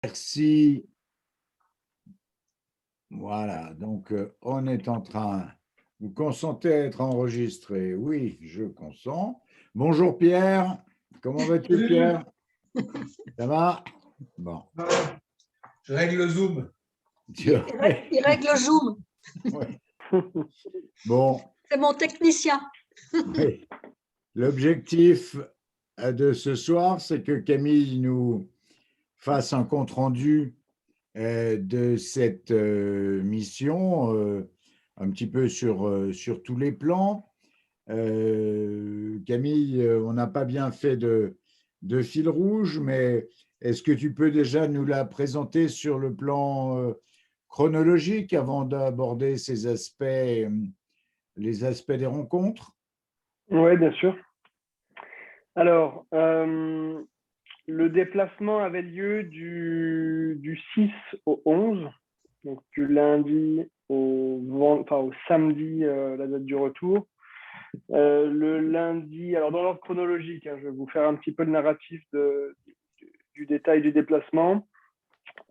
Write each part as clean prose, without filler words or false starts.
Merci. Voilà, donc on est en train. Vous consentez à être enregistré? Oui, je consens. Bonjour Pierre, comment vas-tu Pierre? Ça va? Bon. Je règle le zoom. Il règle le zoom. Ouais. Bon. C'est mon technicien. Oui. L'objectif de ce soir, c'est que Camille nous fasse un compte-rendu de cette mission, un petit peu sur tous les plans. Camille, on n'a pas bien fait de fil rouge, mais est-ce que tu peux déjà nous la présenter sur le plan chronologique avant d'aborder ces aspects, les aspects des rencontres? Oui, bien sûr. Alors, le déplacement avait lieu du 6 au 11, donc du lundi au samedi, la date du retour. Le lundi, alors dans l'ordre chronologique, je vais vous faire un petit peu le narratif du détail du déplacement.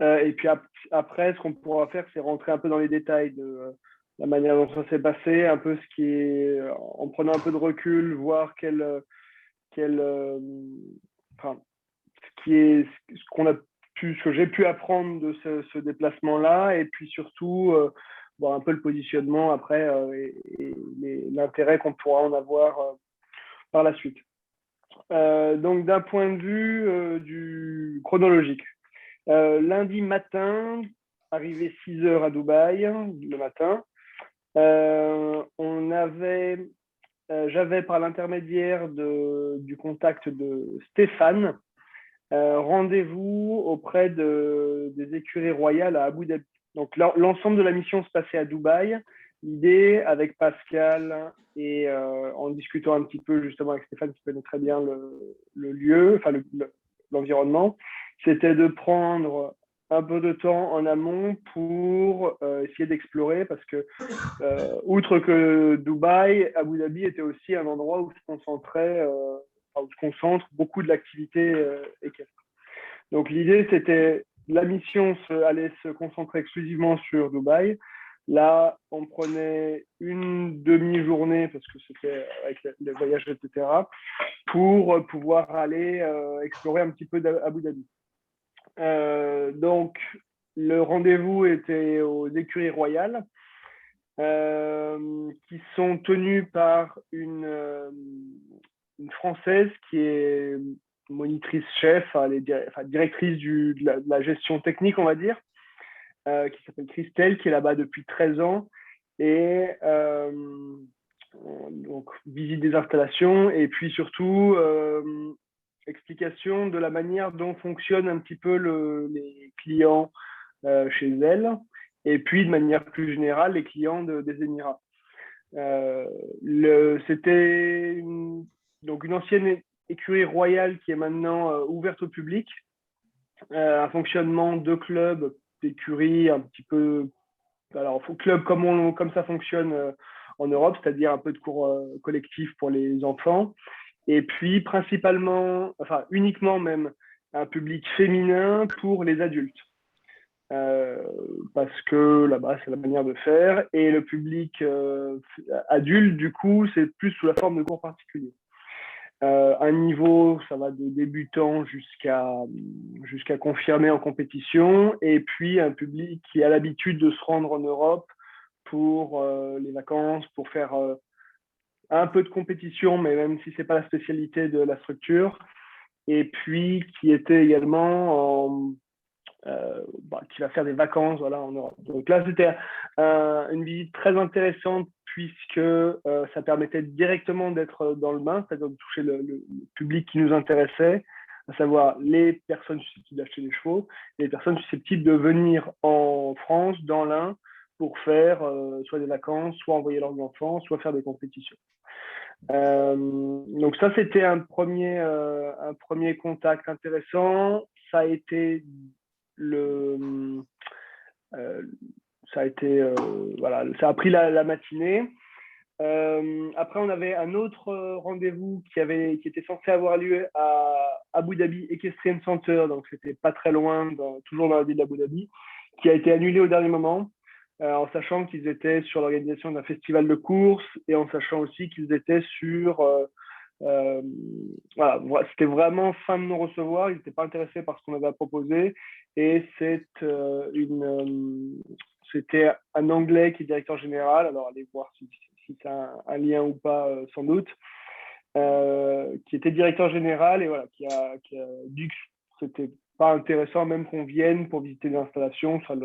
Et puis après, ce qu'on pourra faire, c'est rentrer un peu dans les détails de la manière dont ça s'est passé, un peu ce qui est, en prenant un peu de recul, voir ce que j'ai pu apprendre de ce déplacement-là, et puis surtout voir un peu le positionnement après et l'intérêt qu'on pourra en avoir par la suite. Donc d'un point de vue du chronologique, lundi matin, arrivé 6 heures à Dubaï le matin, j'avais par l'intermédiaire du contact de Stéphane rendez-vous auprès des écuries royales à Abu Dhabi. Donc l'ensemble de la mission se passait à Dubaï. L'idée avec Pascal et en discutant un petit peu justement avec Stéphane qui connaît très bien le lieu, enfin l'environnement, c'était de prendre un peu de temps en amont pour essayer d'explorer, parce que outre que Dubaï, Abu Dhabi était aussi un endroit où se concentre beaucoup de l'activité équestre. Donc l'idée, c'était, la mission allait se concentrer exclusivement sur Dubaï. Là, on prenait une demi-journée, parce que c'était avec les voyages, etc., pour pouvoir aller explorer un petit peu Abu Dhabi. Donc, le rendez-vous était aux écuries royales, qui sont tenues par une Française qui est monitrice chef, directrice de la gestion technique, on va dire, qui s'appelle Christelle, qui est là-bas depuis 13 ans. Et donc, visite des installations, et puis surtout explication de la manière dont fonctionnent un petit peu les clients chez elle, et puis de manière plus générale les clients des Émirats. C'était donc une ancienne écurie royale qui est maintenant ouverte au public, un fonctionnement de club, d'écurie un petit peu, alors club comme ça fonctionne en Europe, c'est-à-dire un peu de cours collectifs pour les enfants, et puis principalement, enfin uniquement même, un public féminin pour les adultes. Parce que là-bas, c'est la manière de faire. Et le public adulte, du coup, c'est plus sous la forme de cours particuliers. Un niveau, ça va de débutant jusqu'à confirmé en compétition. Et puis, un public qui a l'habitude de se rendre en Europe pour les vacances, pour faire un peu de compétition, mais même si ce n'est pas la spécialité de la structure. Et puis, qui était également qui va faire des vacances, voilà, en Europe. Donc là, c'était une visite très intéressante, puisque ça permettait directement d'être dans le bain, c'est-à-dire de toucher le public qui nous intéressait, à savoir les personnes susceptibles d'acheter des chevaux et les personnes susceptibles de venir en France, dans l'Ain, pour faire soit des vacances, soit envoyer leurs enfants, soit faire des compétitions. Donc ça, c'était un premier contact intéressant. Ça a été ça a pris la matinée. Après, on avait un autre rendez-vous qui était censé avoir lieu à Abu Dhabi Equestrian Center, donc c'était pas très loin, toujours dans la ville d'Abu Dhabi, qui a été annulé au dernier moment, en sachant qu'ils étaient sur l'organisation d'un festival de course et en sachant aussi qu'ils étaient sur… voilà, c'était vraiment fin de non-recevoir, ils n'étaient pas intéressés par ce qu'on avait à proposer et c'était un Anglais qui est directeur général, alors allez voir si c'est un lien ou pas, sans doute, qui était directeur général et voilà, qui a dit que c'était pas intéressant même qu'on vienne pour visiter l'installation, ça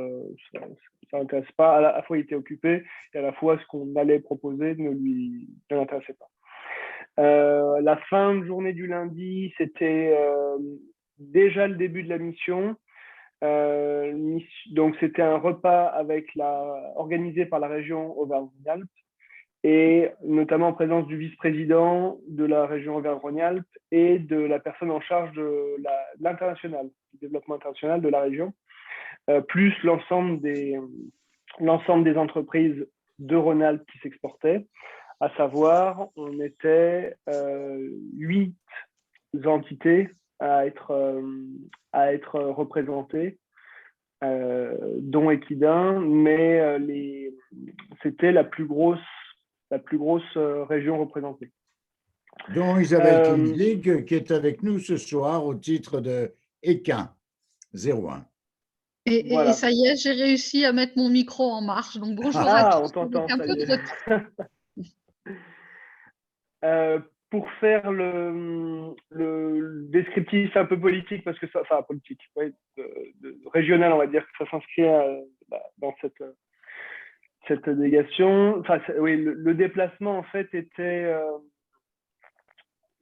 l'intéresse pas, à la fois il était occupé et à la fois ce qu'on allait proposer ne l'intéressait pas. La fin de journée du lundi, c'était déjà le début de la mission. Donc, c'était un repas organisé par la région Auvergne-Rhône-Alpes et notamment en présence du vice-président de la région Auvergne-Rhône-Alpes et de la personne en charge de l'international, du développement international de la région, plus l'ensemble des entreprises de Rhône-Alpes qui s'exportaient. À savoir, on était 8 entités à être représentées, dont Equidin, mais c'était la plus grosse région représentée. Dont Isabelle Kinzig, qui est avec nous ce soir au titre de Équin 01. Et ça y est, j'ai réussi à mettre mon micro en marche. Donc bonjour à tous. On t'entend, avec un peu de retard. Pour faire le descriptif un peu politique, parce que ça, enfin politique, ouais, régional, on va dire que ça s'inscrit dans cette délégation. Enfin, oui, le déplacement en fait était,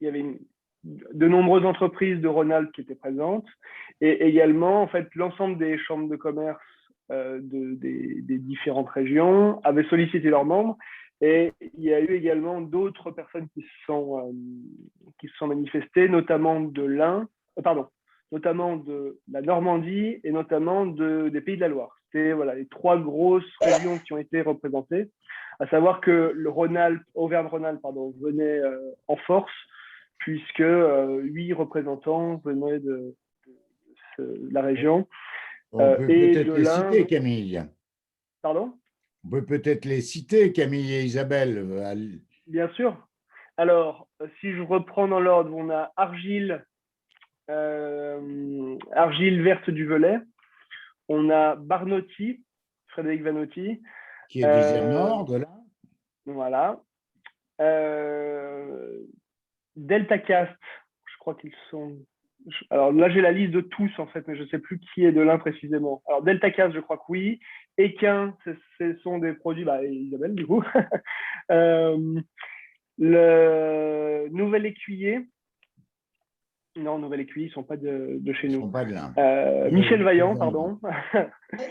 il y avait de nombreuses entreprises de Rhône-Alpes qui étaient présentes et également en fait l'ensemble des chambres de commerce des différentes régions avaient sollicité leurs membres. Et il y a eu également d'autres personnes qui se sont manifestées, notamment notamment de la Normandie et notamment des Pays de la Loire. C'était voilà, les 3 grosses régions qui ont été représentées, à savoir que le Auvergne-Rhône-Alpes venait en force, puisque 8 représentants venaient de la région. On peut peut-être les citer, Camille. Pardon ? On peut peut-être les citer, Camille et Isabelle. Bien sûr. Alors, si je reprends dans l'ordre, on a Argile Verte du Velay. On a Barnotti, Frédéric Vanotti. Qui est d'Isère Nord, de là. Voilà. Delta Cast, je crois qu'ils sont… Alors là, j'ai la liste de tous, en fait, mais je ne sais plus qui est de l'un précisément. Alors, Delta Cast, je crois que oui. Équin, ce sont des produits… Isabelle, du coup. Le Nouvel Écuyer. Non, Nouvel Écuyer, ils ne sont pas de chez nous. Ils ne sont pas de là. Michel Vaillant, pardon.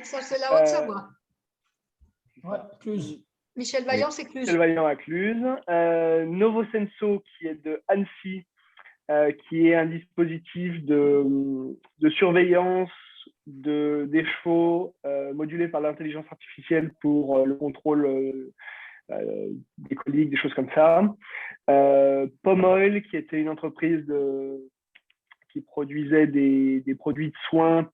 Ça, c'est la Haute-Savoie. Ouais, Cluse. Michel Vaillant, c'est Cluse. Michel Vaillant à Cluse. Novosenso, qui est de Annecy, qui est un dispositif de surveillance des chevaux modulé par l'intelligence artificielle pour le contrôle des coliques, des choses comme ça. Pom Oil, qui était une entreprise qui produisait des produits de soins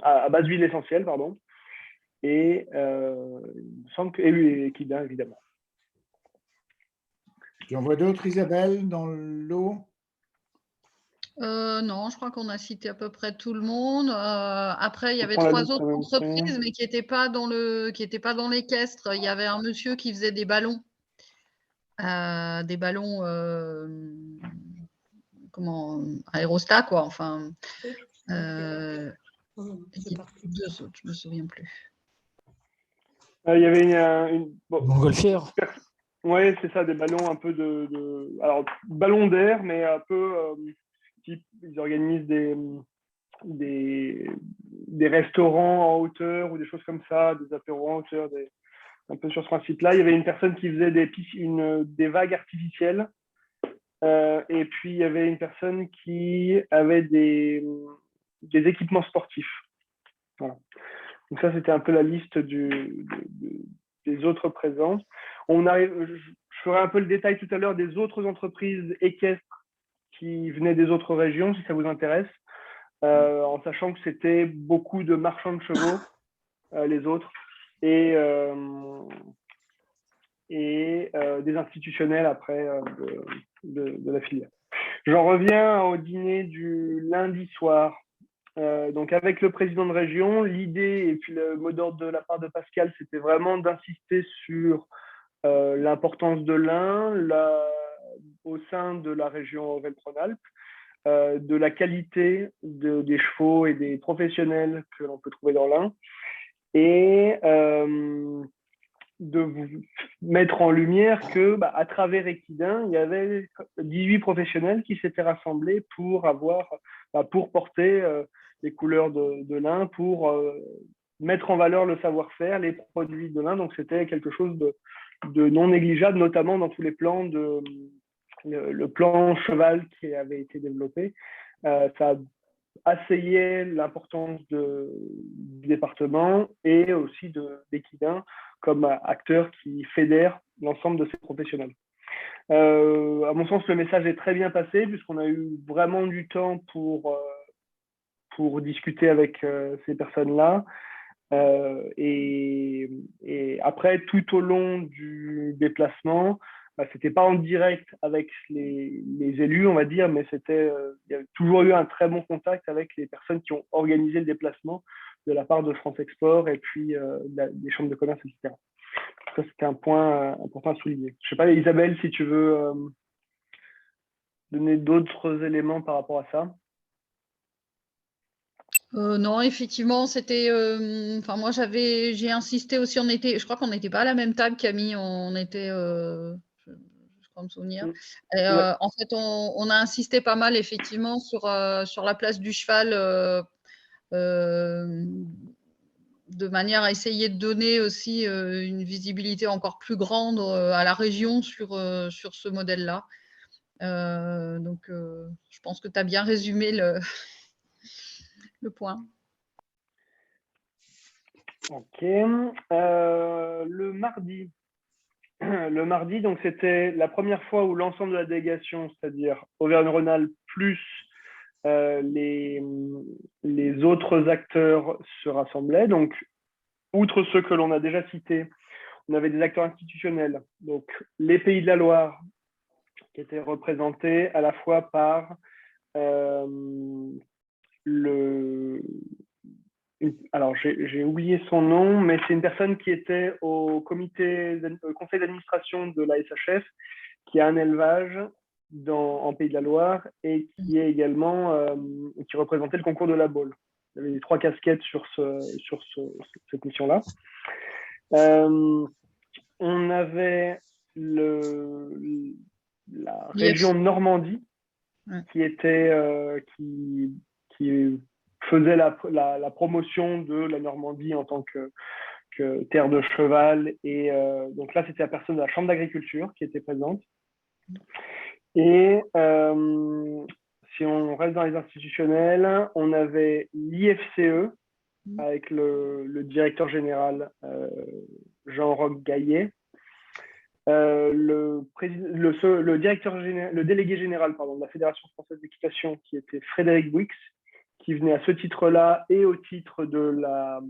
à base d'huile essentielle, pardon. Et il me semble que Equidin, évidemment. Tu en vois d'autres, Isabelle, dans l'eau? Non, je crois qu'on a cité à peu près tout le monde. Après, il y avait 3 autres entreprises, mais qui n'étaient pas dans l'équestre. Il y avait un monsieur qui faisait des ballons. Aérostat, quoi. Enfin, deux autres, je me souviens plus. Il y avait Montgolfière. Oui, c'est ça, des ballons un peu alors, ballons d'air, mais un peu type, ils organisent des restaurants en hauteur ou des choses comme ça, des apéros en hauteur, un peu sur ce principe-là. Il y avait une personne qui faisait des vagues artificielles. Et puis, il y avait une personne qui avait des équipements sportifs. Voilà. Donc ça, c'était un peu la liste des autres présents. Je ferai un peu le détail tout à l'heure des autres entreprises équestres qui venaient des autres régions, si ça vous intéresse, en sachant que c'était beaucoup de marchands de chevaux, les autres, et des institutionnels après de la filière. J'en reviens au dîner du lundi soir. Donc avec le président de région, l'idée et puis le mot d'ordre de la part de Pascal, c'était vraiment d'insister sur l'importance de l'Ain au sein de la région Auvergne-Rhône-Alpes, de la qualité des chevaux et des professionnels que l'on peut trouver dans l'Ain, et de vous mettre en lumière que, à travers Equidin, il y avait 18 professionnels qui s'étaient rassemblés pour porter les couleurs de l'Ain, pour mettre en valeur le savoir-faire, les produits de l'Ain. Donc c'était quelque chose de non négligeable, notamment dans tous les plans le plan cheval qui avait été développé. Ça asseyait l'importance du département et aussi d'Equidin comme acteur qui fédère l'ensemble de ces professionnels. À mon sens, le message est très bien passé puisqu'on a eu vraiment du temps pour discuter avec ces personnes-là. Et après, tout au long du déplacement, c'était pas en direct avec les élus, on va dire, mais il y a toujours eu un très bon contact avec les personnes qui ont organisé le déplacement de la part de France Export et puis des chambres de commerce, etc. Ça, c'était un point important à souligner. Je sais pas, Isabelle, si tu veux donner d'autres éléments par rapport à ça. Non, effectivement, c'était. Enfin, moi, j'ai insisté aussi. Je crois qu'on n'était pas à la même table, Camille. On était. Je crois me souvenir. Et, Ouais. en fait, on a insisté pas mal, effectivement, sur la place du cheval, de manière à essayer de donner aussi une visibilité encore plus grande à la région sur ce modèle-là. Donc, je pense que tu as bien résumé le point. Ok. Le mardi, donc c'était la première fois où l'ensemble de la délégation, c'est-à-dire Auvergne-Rhône-Alpes plus les autres acteurs se rassemblaient. Donc, outre ceux que l'on a déjà cités, on avait des acteurs institutionnels, donc les Pays de la Loire, qui étaient représentés à la fois par alors j'ai oublié son nom, mais c'est une personne qui était au conseil d'administration de la SHF, qui a un élevage en Pays de la Loire et qui est également qui représentait le concours de la Baule. Il y avait les 3 casquettes sur cette mission-là. On avait la région Normandie qui faisait la promotion de la Normandie en tant que terre de cheval. Et donc là, c'était la personne de la Chambre d'agriculture qui était présente. Et si on reste dans les institutionnels, on avait l'IFCE avec le directeur général Jean-Roch Gaillet, le délégué général de la Fédération française d'équitation qui était Frédéric Bouix, qui venait à ce titre-là et au titre de la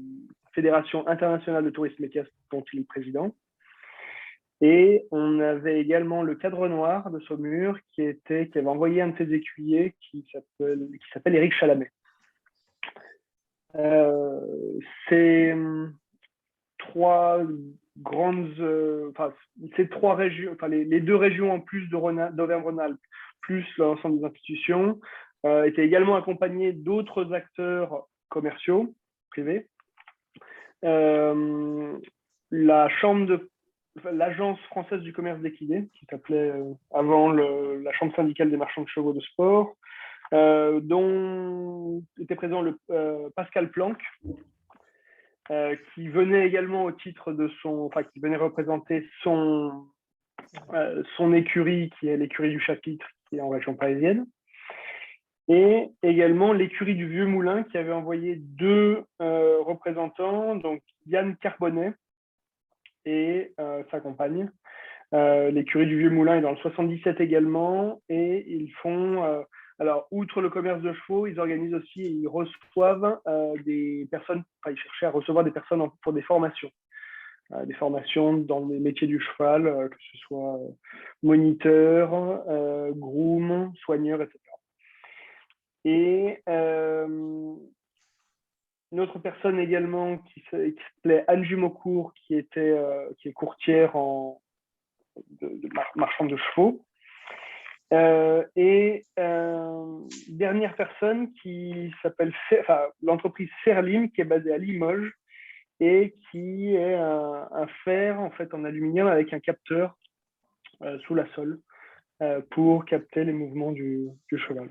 Fédération internationale de tourisme équestre dont il est président. Et on avait également le cadre noir de Saumur qui avait envoyé un de ses écuyers qui s'appelle Éric Chalamet. Ces 3 grandes, ces 3 régions, les 2 régions en plus d'Auvergne-Rhône-Alpes, plus l'ensemble des institutions, étaient également accompagnées d'autres acteurs commerciaux privés. L'Agence française du commerce d'équidés, qui s'appelait avant la Chambre syndicale des marchands de chevaux de sport, dont était présent Pascal Planck, qui venait également au titre de qui venait représenter son écurie, qui est l'écurie du chapitre, qui est en région parisienne, et également l'écurie du Vieux Moulin, qui avait envoyé 2 représentants, donc Yann Carbonnet et sa compagne, L'écurie du Vieux Moulin est dans le 77 également. Et ils font, alors, outre le commerce de chevaux, ils organisent aussi et ils reçoivent des personnes, enfin, ils cherchaient à recevoir des personnes pour des formations dans les métiers du cheval, que ce soit moniteur, groom, soigneur, etc. Et une autre personne également qui s'appelait Anne Jumeaucourt, qui est courtière de marchande de chevaux. Et dernière personne qui s'appelle l'entreprise Ferlim, qui est basée à Limoges et qui est un fer en fait en aluminium avec un capteur sous la sole pour capter les mouvements du cheval.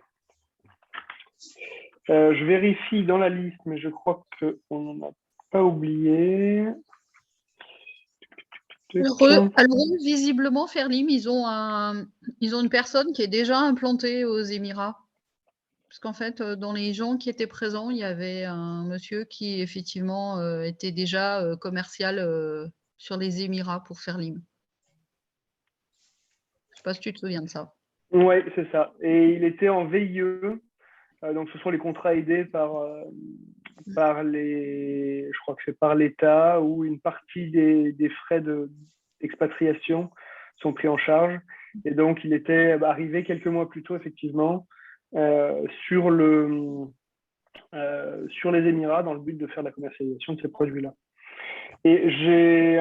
Je vérifie dans la liste, mais je crois qu'on n'en a pas oublié. Alors, eux, visiblement, Ferlim, ils ont une personne qui est déjà implantée aux Émirats. Parce qu'en fait, dans les gens qui étaient présents, il y avait un monsieur qui, effectivement, était déjà commercial sur les Émirats pour Ferlim. Je ne sais pas si tu te souviens de ça. Oui, c'est ça. Et il était en VIE. Donc, ce sont les contrats aidés par je crois que c'est par l'État, où une partie des frais d'expatriation sont pris en charge. Et donc, il était arrivé quelques mois plus tôt, effectivement, sur les Émirats, dans le but de faire la commercialisation de ces produits-là. Et j'ai il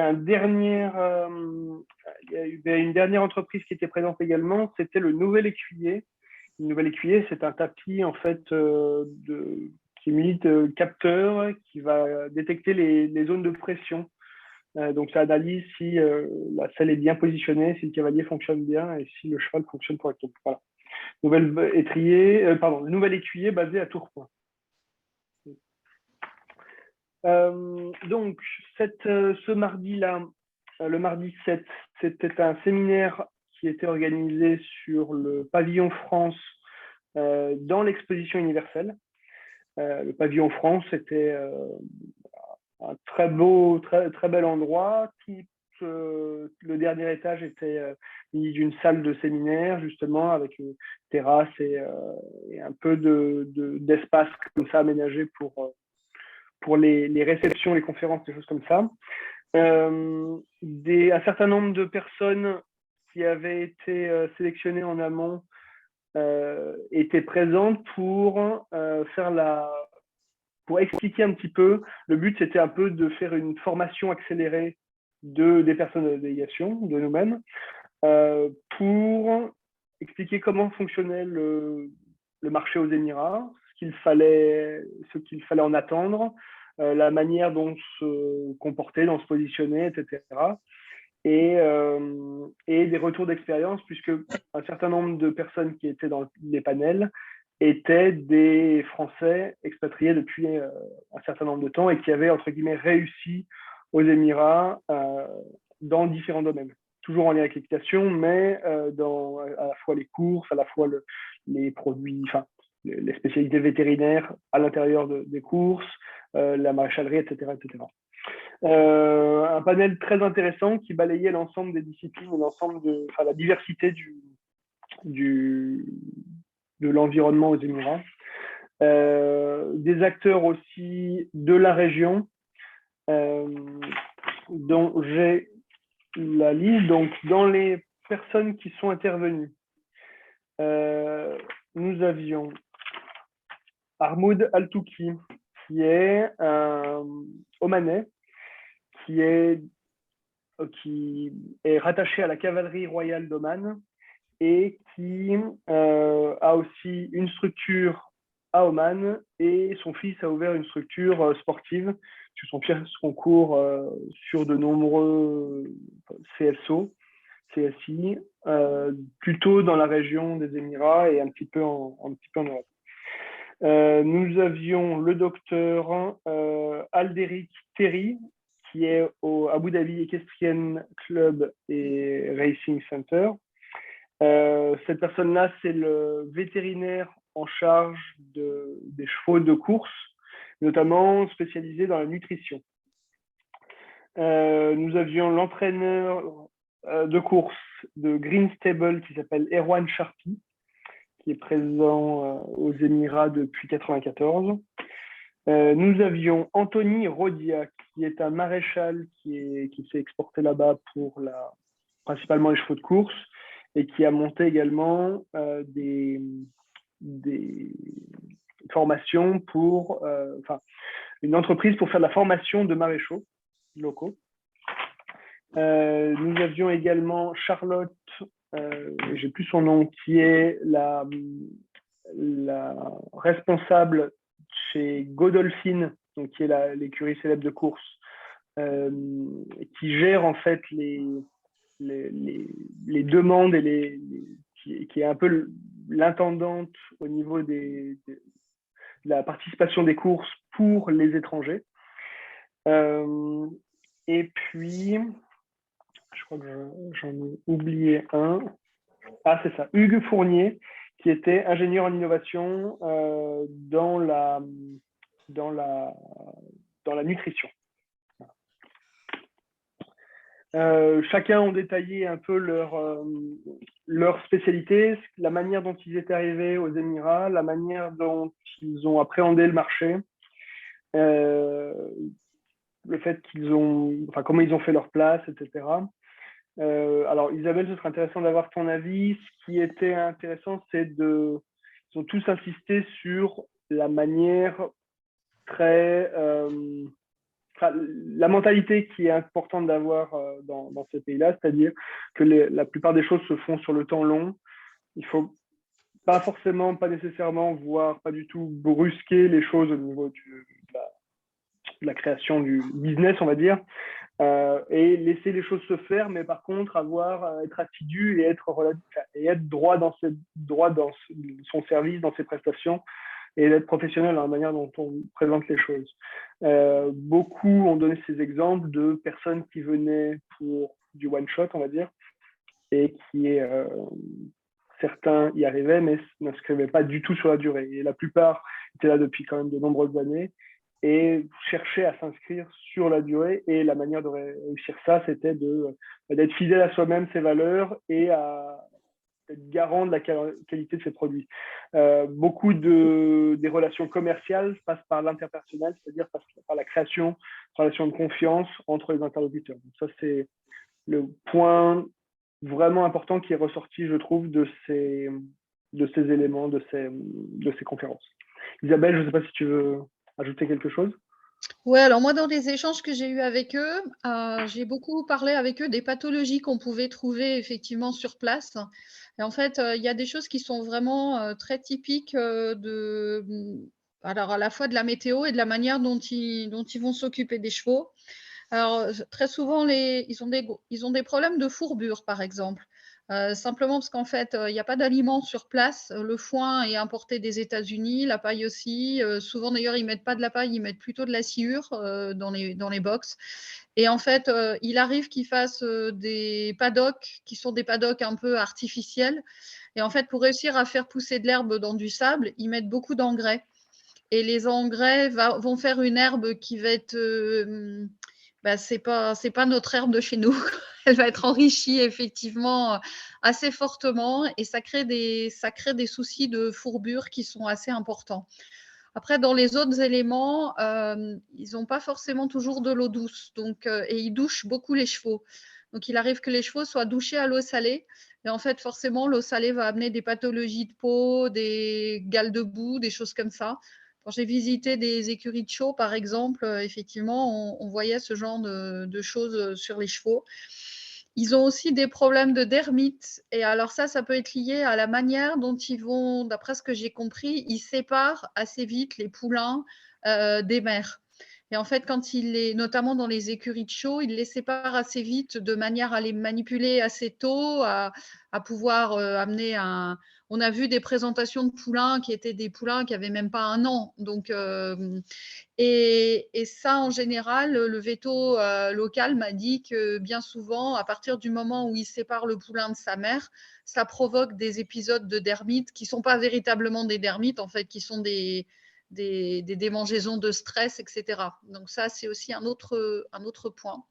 y a eu une dernière entreprise qui était présente également, c'était le Nouvel Écuyer. Le Nouvel Écuyer, c'est un tapis en fait qui est muni de capteurs qui va détecter les zones de pression. Donc ça analyse si la selle est bien positionnée, si le cavalier fonctionne bien et si le cheval fonctionne correctement. Voilà. Le Nouvel Écuyer basé à Tourcoing. Donc, ce mardi-là, le mardi 7, c'était un séminaire qui était organisé sur le pavillon France dans l'exposition universelle. Le pavillon France était un très beau, très bel endroit. Le dernier étage était muni d'une salle de séminaire, justement, avec une terrasse et un peu d'espace comme ça aménagé pour les réceptions, les conférences, des choses comme ça. Un certain nombre de personnes qui avaient été sélectionnées en amont étaient présentes pour expliquer un petit peu. Le but, c'était un peu de faire une formation accélérée des personnes de la délégation, de nous-mêmes, pour expliquer comment fonctionnait le marché aux Émirats, ce qu'il fallait en attendre, la manière dont se comporter, dont se positionner, etc. Et des retours d'expérience, puisque un certain nombre de personnes qui étaient dans les panels étaient des Français expatriés depuis un certain nombre de temps et qui avaient, entre guillemets, réussi aux Émirats dans différents domaines. Toujours en lien avec l'équitation, mais dans à la fois les courses, à la fois les produits, enfin, les spécialités vétérinaires à l'intérieur des courses, la maréchalerie, etc. etc. Un panel très intéressant qui balayait l'ensemble des disciplines, la diversité de l'environnement aux Émirats. Des acteurs aussi de la région, dont j'ai la liste. Donc, dans les personnes qui sont intervenues, nous avions Armoud Altouki, qui est un Omanais, qui est rattaché à la cavalerie royale d'Oman et qui a aussi une structure à Oman, et son fils a ouvert une structure sportive. Son fils concourt sur de nombreux CSI, plutôt dans la région des Émirats et un petit peu en Europe. Nous avions le docteur Alderic Terry, qui est au Abu Dhabi Equestrian Club et Racing Center. Cette personne-là, c'est le vétérinaire en charge des chevaux de course, notamment spécialisé dans la nutrition. Nous avions l'entraîneur de course de Green Stable qui s'appelle Erwan Sharpi, qui est présent aux Émirats depuis 1994. Nous avions Anthony Rodia, qui est un maréchal qui s'est exporté là-bas pour principalement les chevaux de course et qui a monté également des formations pour, une entreprise pour faire de la formation de maréchaux locaux. Nous avions également Charlotte, j'ai plus son nom, qui est la responsable chez Godolphin, donc qui est l'écurie célèbre de course, qui gère en fait les demandes et qui est un peu l'intendante au niveau de la participation des courses pour les étrangers. Et puis, je crois que j'en ai oublié un. Ah, c'est ça, Hugues Fournier, qui était ingénieur en innovation dans la nutrition. Chacun ont détaillé un peu leur spécialité, la manière dont ils étaient arrivés aux Émirats, la manière dont ils ont appréhendé le marché, le fait comment ils ont fait leur place, etc. Alors Isabelle, ce serait intéressant d'avoir ton avis. Ce qui était intéressant, c'est ils ont tous insisté sur la manière la mentalité qui est importante d'avoir dans ces pays-là, c'est-à-dire que la plupart des choses se font sur le temps long. Il faut pas nécessairement, voire pas du tout brusquer les choses au niveau de la création du business, on va dire, et laisser les choses se faire, mais par contre être assidu et être droit dans son service, dans ses prestations, et d'être professionnel dans la manière dont on présente les choses. Beaucoup ont donné ces exemples de personnes qui venaient pour du one-shot, on va dire, et certains y arrivaient, mais n'inscrivaient pas du tout sur la durée. Et la plupart étaient là depuis quand même de nombreuses années et cherchaient à s'inscrire sur la durée. Et la manière de réussir ça, c'était d'être fidèle à soi-même, ses valeurs, et être garant de la qualité de ses produits. Beaucoup des relations commerciales passent par l'interpersonnel, c'est-à-dire par la création de relations de confiance entre les interlocuteurs. Donc ça, c'est le point vraiment important qui est ressorti, je trouve, de ces éléments, de ces conférences. Isabelle, je ne sais pas si tu veux ajouter quelque chose. Oui, alors moi, dans les échanges que j'ai eus avec eux, j'ai beaucoup parlé avec eux des pathologies qu'on pouvait trouver effectivement sur place. Et en fait, il y a des choses qui sont vraiment très typiques alors à la fois de la météo et de la manière dont ils vont s'occuper des chevaux. Alors, très souvent, ils ont des problèmes de fourbure, par exemple. Simplement parce qu'en fait, il n'y a pas d'aliments sur place. Le foin est importé des États-Unis, la paille aussi. Souvent, d'ailleurs, ils ne mettent pas de la paille, ils mettent plutôt de la sciure dans les box. Et en fait, il arrive qu'ils fassent des paddocks qui sont des paddocks un peu artificiels. Et en fait, pour réussir à faire pousser de l'herbe dans du sable, ils mettent beaucoup d'engrais. Et les engrais vont faire une herbe qui va être... c'est pas notre herbe de chez nous. Elle va être enrichie effectivement assez fortement et ça crée des soucis de fourbure qui sont assez importants. Après, dans les autres éléments, ils n'ont pas forcément toujours de l'eau douce, et ils douchent beaucoup les chevaux. Donc, il arrive que les chevaux soient douchés à l'eau salée. Et en fait, forcément, l'eau salée va amener des pathologies de peau, des gales de boue, des choses comme ça. Quand j'ai visité des écuries de show, par exemple, effectivement, on voyait ce genre de choses sur les chevaux. Ils ont aussi des problèmes de dermite. Et alors ça peut être lié à la manière dont ils vont, d'après ce que j'ai compris, ils séparent assez vite les poulains des mères. Et en fait, notamment dans les écuries de show, ils les séparent assez vite de manière à les manipuler assez tôt, à pouvoir amener On a vu des présentations de poulains qui étaient des poulains qui n'avaient même pas 1 an. Donc, et ça, en général, le véto local m'a dit que bien souvent, à partir du moment où il sépare le poulain de sa mère, ça provoque des épisodes de dermite qui ne sont pas véritablement des dermites, en fait, qui sont des démangeaisons de stress, etc. Donc ça, c'est aussi un autre point.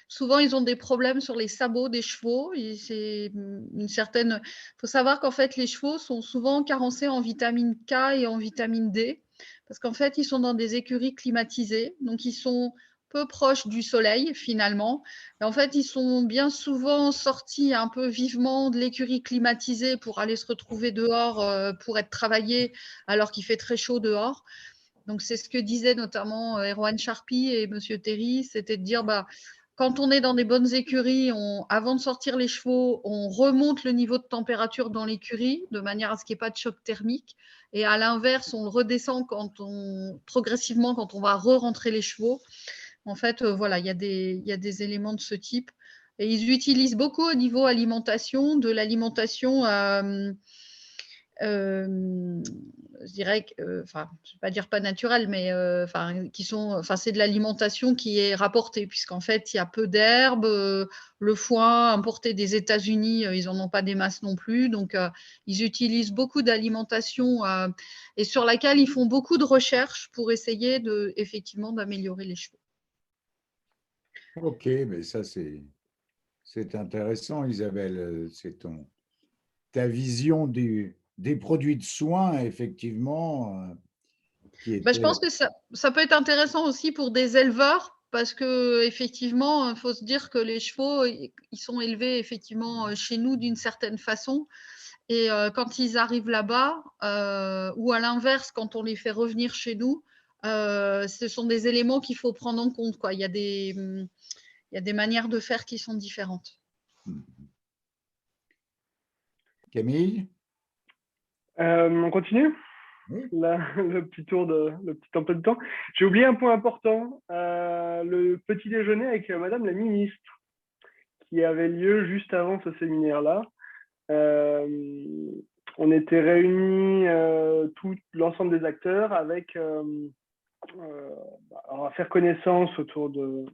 souvent, ils ont des problèmes sur les sabots des chevaux. C'est une certaine. Il faut savoir qu'en fait, les chevaux sont souvent carencés en vitamine K et en vitamine D, parce qu'en fait, ils sont dans des écuries climatisées, donc ils sont peu proches du soleil finalement. Et en fait, ils sont bien souvent sortis un peu vivement de l'écurie climatisée pour aller se retrouver dehors pour être travaillés alors qu'il fait très chaud dehors. Donc, c'est ce que disaient notamment Erwan Charpy et Monsieur Terry, c'était de dire, quand on est dans des bonnes écuries, avant de sortir les chevaux, on remonte le niveau de température dans l'écurie de manière à ce qu'il n'y ait pas de choc thermique. Et à l'inverse, on le redescend progressivement quand on va re-rentrer les chevaux. En fait, voilà, il y a des éléments de ce type. Et ils utilisent beaucoup au niveau alimentation, de l'alimentation je dirais que, je ne vais pas dire pas naturel, mais c'est de l'alimentation qui est rapportée, puisqu'en fait, il y a peu d'herbes, le foin importé des États-Unis, ils n'en ont pas des masses non plus, donc ils utilisent beaucoup d'alimentation et sur laquelle ils font beaucoup de recherches pour essayer effectivement d'améliorer les chevaux. Ok, mais ça c'est intéressant, Isabelle. C'est ta vision des produits de soins, effectivement, qui Je était… pense que ça peut être intéressant aussi pour des éleveurs, parce que effectivement, il faut se dire que les chevaux, ils sont élevés effectivement chez nous d'une certaine façon. Et quand ils arrivent là-bas, ou à l'inverse, quand on les fait revenir chez nous, ce sont des éléments qu'il faut prendre en compte, quoi. Il y a des manières de faire qui sont différentes. Camille? On continue? Oui. Le petit emploi de temps. J'ai oublié un point important, le petit déjeuner avec Madame la ministre, qui avait lieu juste avant ce séminaire-là. On était réunis, tout l'ensemble des acteurs, avec on va faire connaissance autour du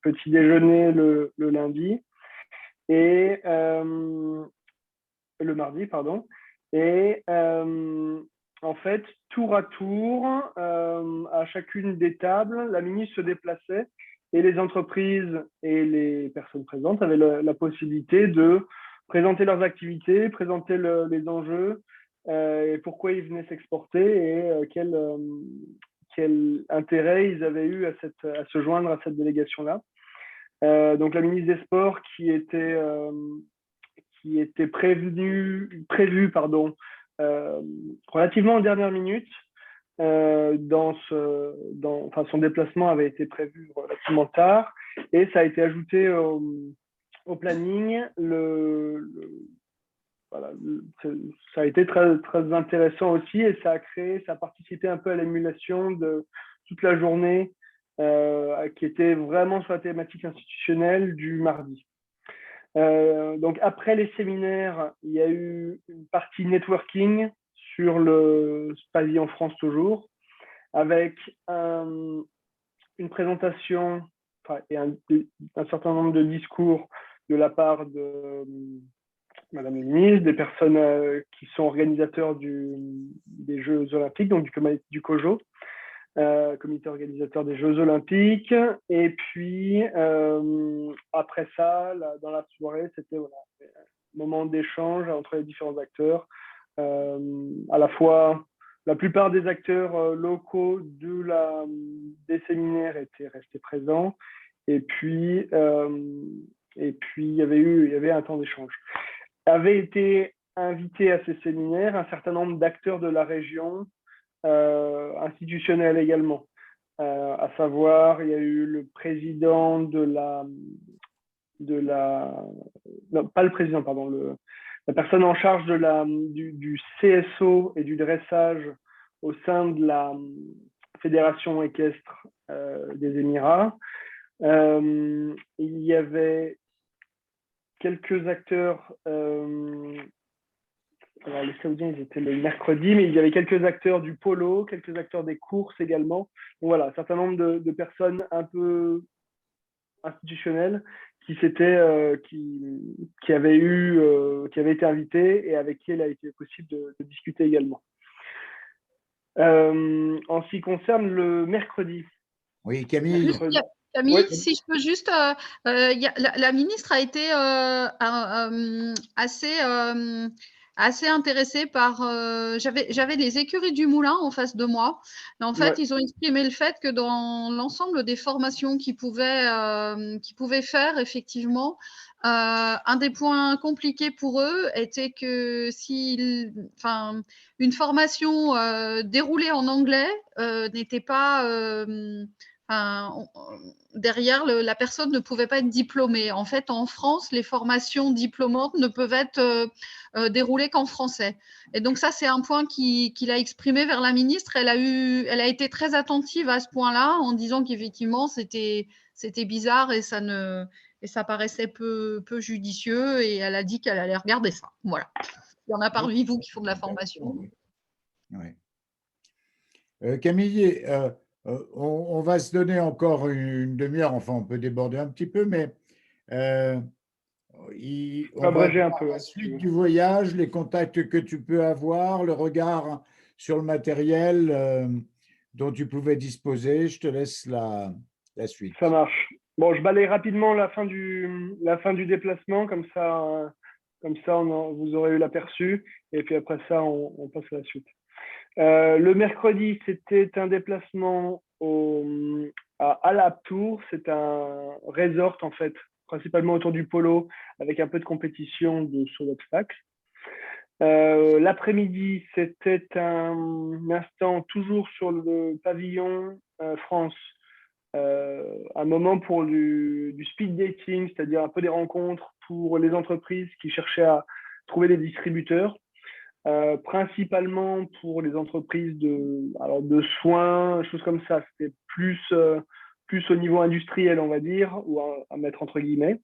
petit déjeuner le lundi et le mardi, pardon. Et en fait, tour à tour, à chacune des tables, la ministre se déplaçait et les entreprises et les personnes présentes avaient la possibilité de présenter leurs activités, présenter les enjeux et pourquoi ils venaient s'exporter et quel intérêt ils avaient eu à se joindre à cette délégation-là. Donc la ministre des Sports qui était prévu relativement en dernière minute. Son déplacement avait été prévu relativement tard et ça a été ajouté au planning. Ça a été très, très intéressant aussi et ça a participé un peu à l'émulation de toute la journée qui était vraiment sur la thématique institutionnelle du mardi. Donc après les séminaires, il y a eu une partie networking sur le pavillon France toujours, avec une présentation et un certain nombre de discours de la part de Madame la ministre, des personnes qui sont organisateurs des Jeux Olympiques, donc du COJO, comité organisateur des Jeux Olympiques. Et puis, après ça, dans la soirée, c'était un moment d'échange entre les différents acteurs. À la fois, la plupart des acteurs locaux des séminaires étaient restés présents. Et puis il y avait un temps d'échange. Avaient été invités à ces séminaires un certain nombre d'acteurs de la région, institutionnels également. À savoir, il y a eu le président non, pas le président, pardon, la personne en charge du CSO et du dressage au sein de la Fédération équestre des Émirats. Il y avait quelques acteurs, alors les Saoudiens ils étaient le mercredi, mais il y avait quelques acteurs du polo, quelques acteurs des courses également. Donc voilà, un certain nombre de personnes un peu institutionnelles qui avaient été invitées et avec qui il a été possible de discuter également. En ce qui concerne le mercredi. Oui, Camille. Camille, Oui. si je peux juste, la ministre a été assez intéressée par. J'avais les écuries du Moulin en face de moi. Et en fait, Ouais. ils ont exprimé le fait que dans l'ensemble des formations qu'ils pouvaient faire, effectivement, un des points compliqués pour eux était que une formation déroulée en anglais n'était pas. Derrière, la personne ne pouvait pas être diplômée. En fait, en France, les formations diplômantes ne peuvent être déroulées qu'en français. Et donc ça, c'est un point qu'il a exprimé vers la ministre. Elle a été très attentive à ce point-là en disant qu'effectivement, c'était bizarre et ça paraissait peu judicieux. Et elle a dit qu'elle allait regarder ça. Voilà. Il y en a parmi vous qui font de la formation. Oui. Camille, on va se donner encore une demi-heure, enfin on peut déborder un petit peu, mais on va Abréger un voir peu, la ouais, si tu suite veux. du voyage, les contacts que tu peux avoir, le regard sur le matériel dont tu pouvais disposer. Je te laisse la suite. Ça marche. Bon, je balaye rapidement la fin du déplacement, comme ça, vous aurez eu l'aperçu. Et puis après ça, on passe à la suite. Le mercredi, c'était un déplacement à Al Abtour. C'est un resort, en fait, principalement autour du polo, avec un peu de compétition de saut d'obstacles. L'après-midi, c'était un instant toujours sur le pavillon France. Un moment pour du speed dating, c'est-à-dire un peu des rencontres pour les entreprises qui cherchaient à trouver des distributeurs, principalement pour les entreprises de soins, choses comme ça. C'était plus au niveau industriel, on va dire, ou à mettre entre guillemets.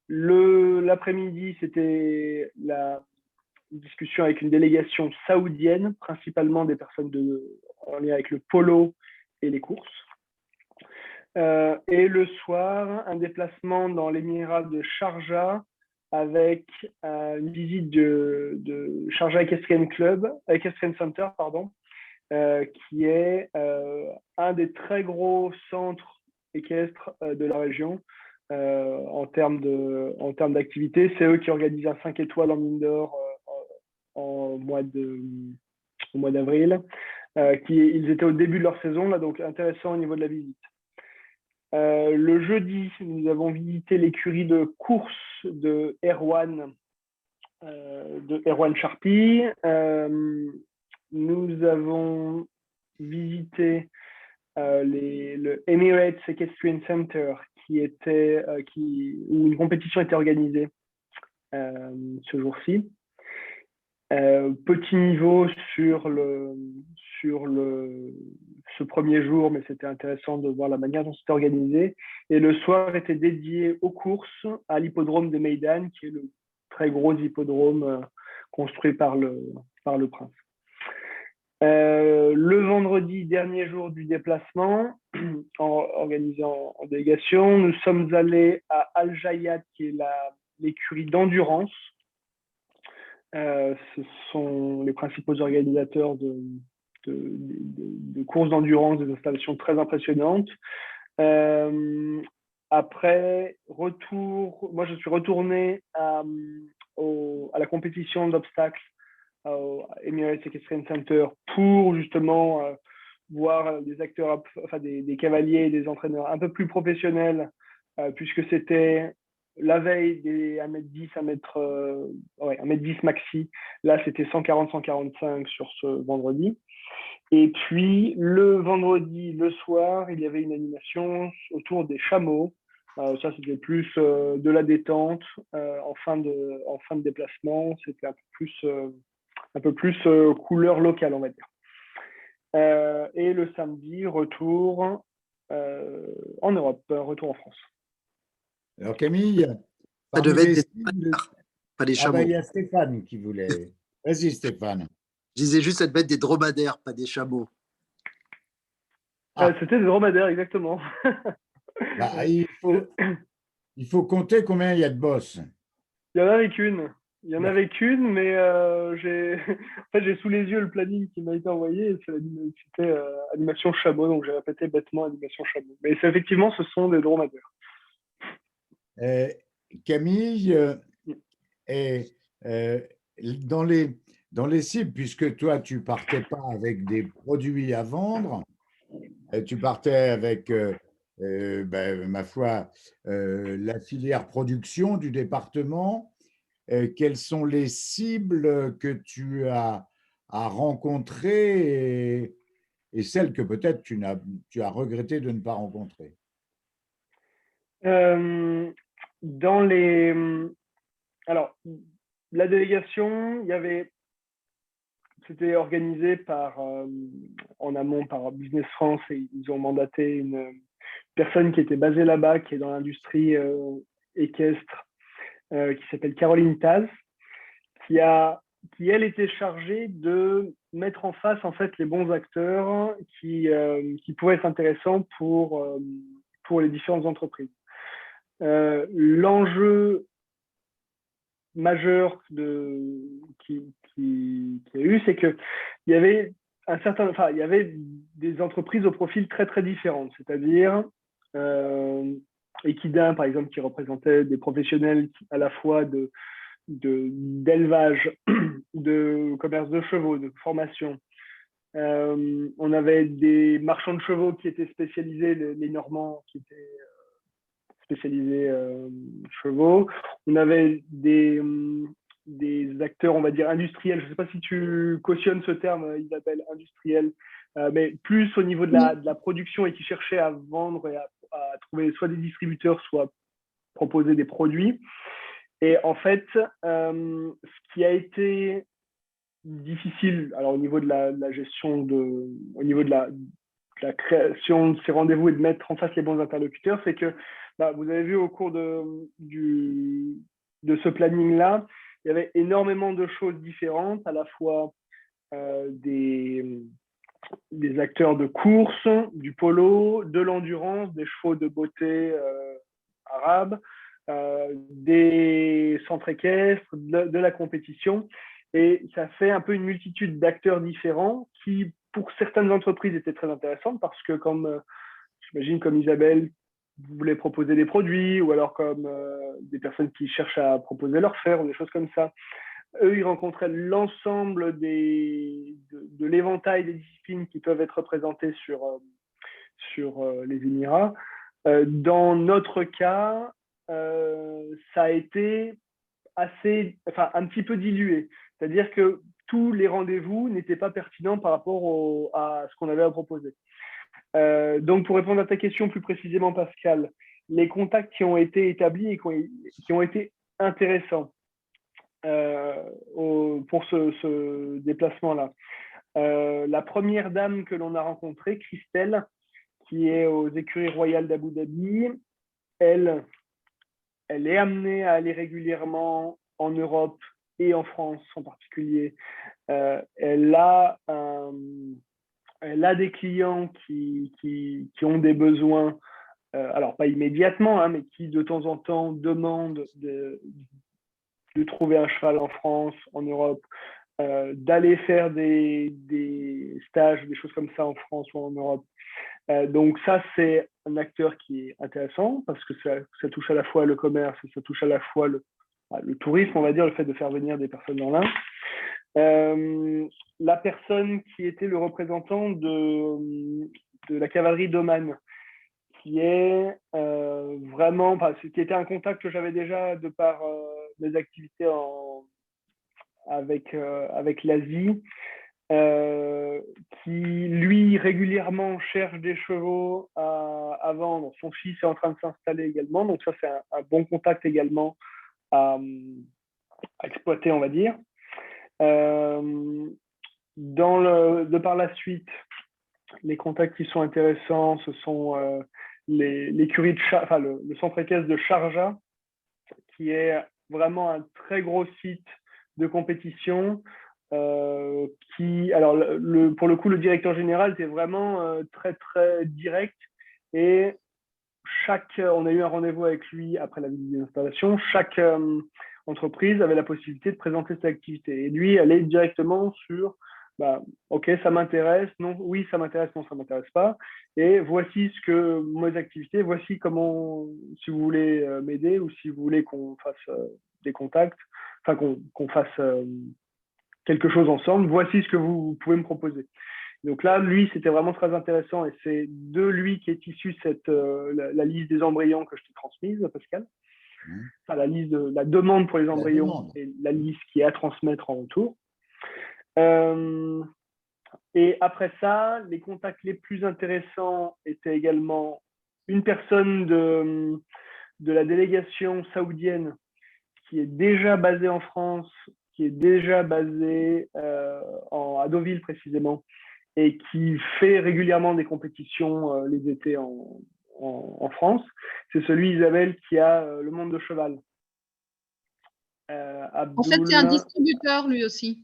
L'après-midi, c'était la discussion avec une délégation saoudienne, principalement des personnes en lien avec le polo et les courses. Et le soir, un déplacement dans l'émirat de Sharjah avec une visite de Sharjah Equestrian Center, qui est un des très gros centres équestres de la région en termes d'activité. C'est eux qui organisent un 5 étoiles en indoor au mois d'avril. Ils étaient au début de leur saison, là, donc intéressant au niveau de la visite. Le jeudi, nous avons visité l'écurie de course de Erwan Sharpie. Nous avons visité le Emirates Equestrian Center où une compétition était organisée ce jour-ci. Petit niveau sur ce premier jour, mais c'était intéressant de voir la manière dont c'était organisé. Et le soir était dédié aux courses à l'hippodrome de Meydan, qui est le très gros hippodrome construit par le prince. Le vendredi, dernier jour du déplacement, organisé en délégation, nous sommes allés à Al Jayat, qui est l'écurie d'endurance. Ce sont les principaux organisateurs de courses d'endurance, des installations très impressionnantes. Après, retour, moi je suis retourné à la compétition d'obstacles au Emirates Equestrian Center pour justement voir des acteurs, enfin des cavaliers et des entraîneurs un peu plus professionnels, puisque c'était la veille des 1m10, 1m10 maxi. Là, c'était 140-145 sur ce vendredi. Et puis, le vendredi, le soir, il y avait une animation autour des chameaux. Ça, c'était plus de la détente en fin de déplacement. C'était un peu plus couleur locale, on va dire. Et le samedi, retour en Europe, retour en France. Alors Camille, Ça parmi devait être les des cibles, dromadaires, pas des ah chameaux. ben, il y a Stéphane qui voulait. Vas-y Stéphane. Je disais juste, ça devait être des dromadaires, pas des chameaux. Ah. C'était des dromadaires, exactement. Bah, il faut compter combien il y a de bosses. Il y en avait qu'une. Il y en avait qu'une, mais j'ai en fait, j'ai sous les yeux le planning qui m'a été envoyé. Et c'était animation chameau, donc j'ai répété bêtement animation chameau. Mais effectivement, ce sont des dromadaires. Euh, Camille, et, euh, dans les cibles, puisque toi, tu partais pas avec des produits à vendre, tu partais avec, ben, ma foi, la filière production du département. Quelles sont les cibles que tu as rencontrées et celles que peut-être tu as regretté de ne pas rencontrer? Euh, dans les, alors, la délégation, c'était organisé en amont par Business France et ils ont mandaté une personne qui était basée là-bas, qui est dans l'industrie équestre, qui s'appelle Caroline Taz, qui, elle, était chargée de mettre en face en fait les bons acteurs qui pourraient être intéressants pour les différentes entreprises. L'enjeu majeur qui a eu, c'est qu'il y avait il y avait des entreprises au profil très très différentes, c'est-à-dire Equidin, par exemple, qui représentait des professionnels à la fois d'élevage, de commerce de chevaux, de formation. On avait des marchands de chevaux qui étaient spécialisés, les Normands qui étaient spécialisés chevaux. On avait des acteurs, on va dire, industriels. Je ne sais pas si tu cautionnes ce terme, Isabelle, industriel, mais plus au niveau de la production et qui cherchaient à vendre et à trouver soit des distributeurs, soit proposer des produits. Et en fait, ce qui a été difficile, alors au niveau de la gestion, au niveau de la création de ces rendez-vous et de mettre en face les bons interlocuteurs, c'est que vous avez vu au cours de ce planning-là, il y avait énormément de choses différentes, à la fois des acteurs de course, du polo, de l'endurance, des chevaux de beauté arabes, des centres équestres, de la compétition. Et ça fait un peu une multitude d'acteurs différents qui, pour certaines entreprises, étaient très intéressantes parce que, j'imagine, comme Isabelle, vous voulez proposer des produits ou alors comme des personnes qui cherchent à proposer leur faire ou des choses comme ça. Eux, ils rencontraient l'ensemble de l'éventail des disciplines qui peuvent être représentées sur les Émirats. Dans notre cas, ça a été un petit peu dilué. C'est-à-dire que tous les rendez-vous n'étaient pas pertinents par rapport à ce qu'on avait à proposer. Donc, pour répondre à ta question plus précisément, Pascal, les contacts qui ont été établis et qui ont été intéressants pour ce déplacement-là. La première dame que l'on a rencontrée, Christelle, qui est aux Écuries Royales d'Abu Dhabi, elle est amenée à aller régulièrement en Europe et en France en particulier. Elle a des clients qui ont des besoins, alors pas immédiatement, mais qui de temps en temps demandent de trouver un cheval en France, en Europe, d'aller faire des stages, des choses comme ça en France ou en Europe. Donc ça, c'est un acteur qui est intéressant parce que ça touche à la fois le commerce et ça touche à la fois le tourisme, on va dire, le fait de faire venir des personnes dans l'Inde. La personne qui était le représentant de la cavalerie d'Oman, qui est vraiment, qui était un contact que j'avais déjà de par mes activités avec l'Asie, qui lui régulièrement cherche des chevaux à vendre. Son fils est en train de s'installer également, donc ça c'est un bon contact également à exploiter, on va dire. De par la suite, les contacts qui sont intéressants, ce sont l'écurie de le centre équestre de Sharjah, qui est vraiment un très gros site de compétition. Alors, pour le coup, le directeur général était vraiment très très direct et on a eu un rendez-vous avec lui après la visite d'installation. entreprise avait la possibilité de présenter ses activités. Et lui allait directement sur ok, ça m'intéresse, non, oui, ça m'intéresse, non, ça m'intéresse pas. Et voici ce que mes activités, voici comment, si vous voulez m'aider ou si vous voulez qu'on fasse des contacts, enfin qu'on fasse quelque chose ensemble, voici ce que vous pouvez me proposer. Donc là, lui, c'était vraiment très intéressant et c'est de lui qui est issue la liste des embryons que je t'ai transmise, Pascal. Enfin, la liste de la demande pour les embryons et la liste qui est à transmettre en retour. Et après ça, les contacts les plus intéressants étaient également une personne de la délégation saoudienne qui est déjà basée en France, qui est déjà basée à Deauville précisément, et qui fait régulièrement des compétitions les étés en France. C'est celui, Isabelle, qui a le monde de cheval. En fait, c'est un distributeur lui aussi.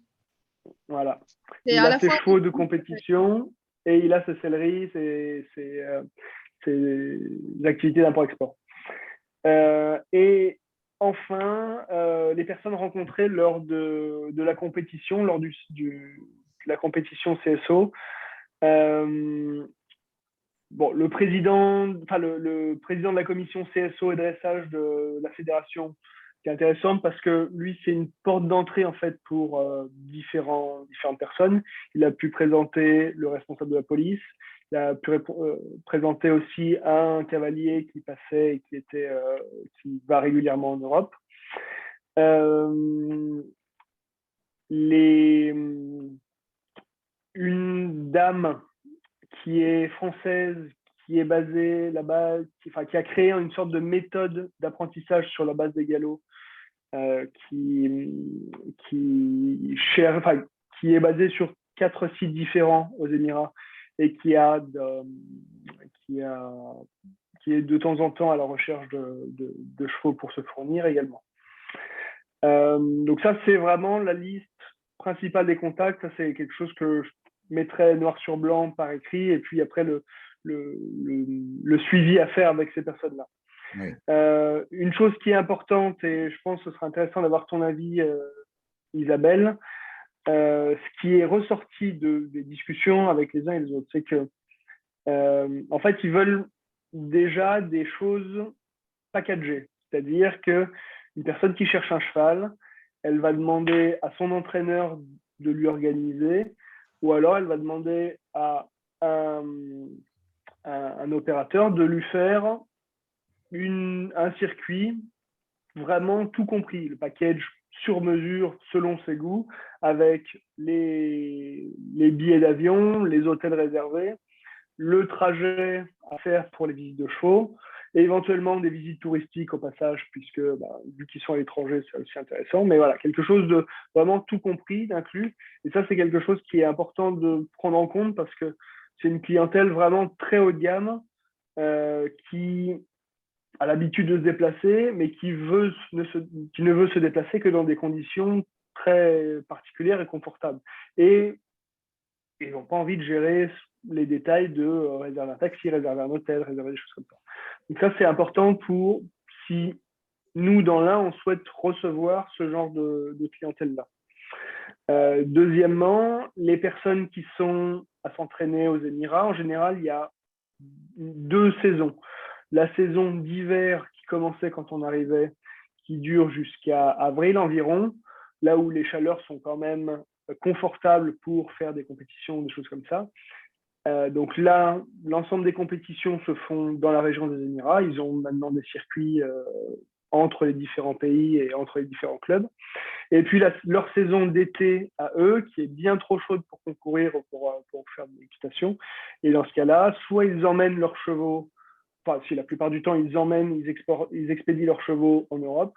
Voilà. Et il à a la ses fois chevaux de compétition et il a ses céleris, ses activités d'import-export. Et enfin, les personnes rencontrées lors de la compétition, lors de la compétition CSO, le président de la commission CSO et dressage de la fédération, qui est intéressant parce que lui, c'est une porte d'entrée en fait pour différentes personnes. Il a pu présenter le responsable de la police, il a pu présenter aussi un cavalier qui passait et qui va régulièrement en Europe. Une dame qui est française, qui est basée là-bas, qui a créé une sorte de méthode d'apprentissage sur la base des galops, qui est basée sur 4 sites différents aux Émirats et qui est de temps en temps à la recherche de chevaux pour se fournir également. Donc ça, c'est vraiment la liste principale des contacts. Ça, c'est quelque chose que je mettrai noir sur blanc par écrit et puis après le suivi à faire avec ces personnes-là. Oui. Une chose qui est importante, et je pense que ce sera intéressant d'avoir ton avis, Isabelle, ce qui est ressorti des discussions avec les uns et les autres, c'est que en fait, ils veulent déjà des choses packagées. C'est-à-dire qu'une personne qui cherche un cheval, elle va demander à son entraîneur de lui organiser, ou alors elle va demander à un opérateur de lui faire un circuit vraiment tout compris, le package sur mesure selon ses goûts, avec les billets d'avion, les hôtels réservés, le trajet à faire pour les visites de chevaux, et éventuellement des visites touristiques au passage, puisque vu qu'ils sont à l'étranger, c'est aussi intéressant, mais voilà, quelque chose de vraiment tout compris, d'inclus, et ça c'est quelque chose qui est important de prendre en compte, parce que c'est une clientèle vraiment très haut de gamme, qui a l'habitude de se déplacer, mais qui ne veut se déplacer que dans des conditions très particulières et confortables. Et ils n'ont pas envie de gérer les détails de réserver un taxi, réserver un hôtel, réserver des choses comme ça. Donc ça, c'est important pour si nous, dans l'un, on souhaite recevoir ce genre de clientèle-là. Deuxièmement, les personnes qui sont à s'entraîner aux Émirats, en général, il y a 2 saisons. La saison d'hiver qui commençait quand on arrivait, qui dure jusqu'à avril environ, là où les chaleurs sont quand même confortables pour faire des compétitions, des choses comme ça. Donc là, l'ensemble des compétitions se font dans la région des Émirats. Ils ont maintenant des circuits entre les différents pays et entre les différents clubs. Et puis leur saison d'été à eux, qui est bien trop chaude pour concourir ou pour faire de l'équitation. Et dans ce cas-là, soit ils emmènent leurs chevaux, enfin si la plupart du temps ils expédient leurs chevaux en Europe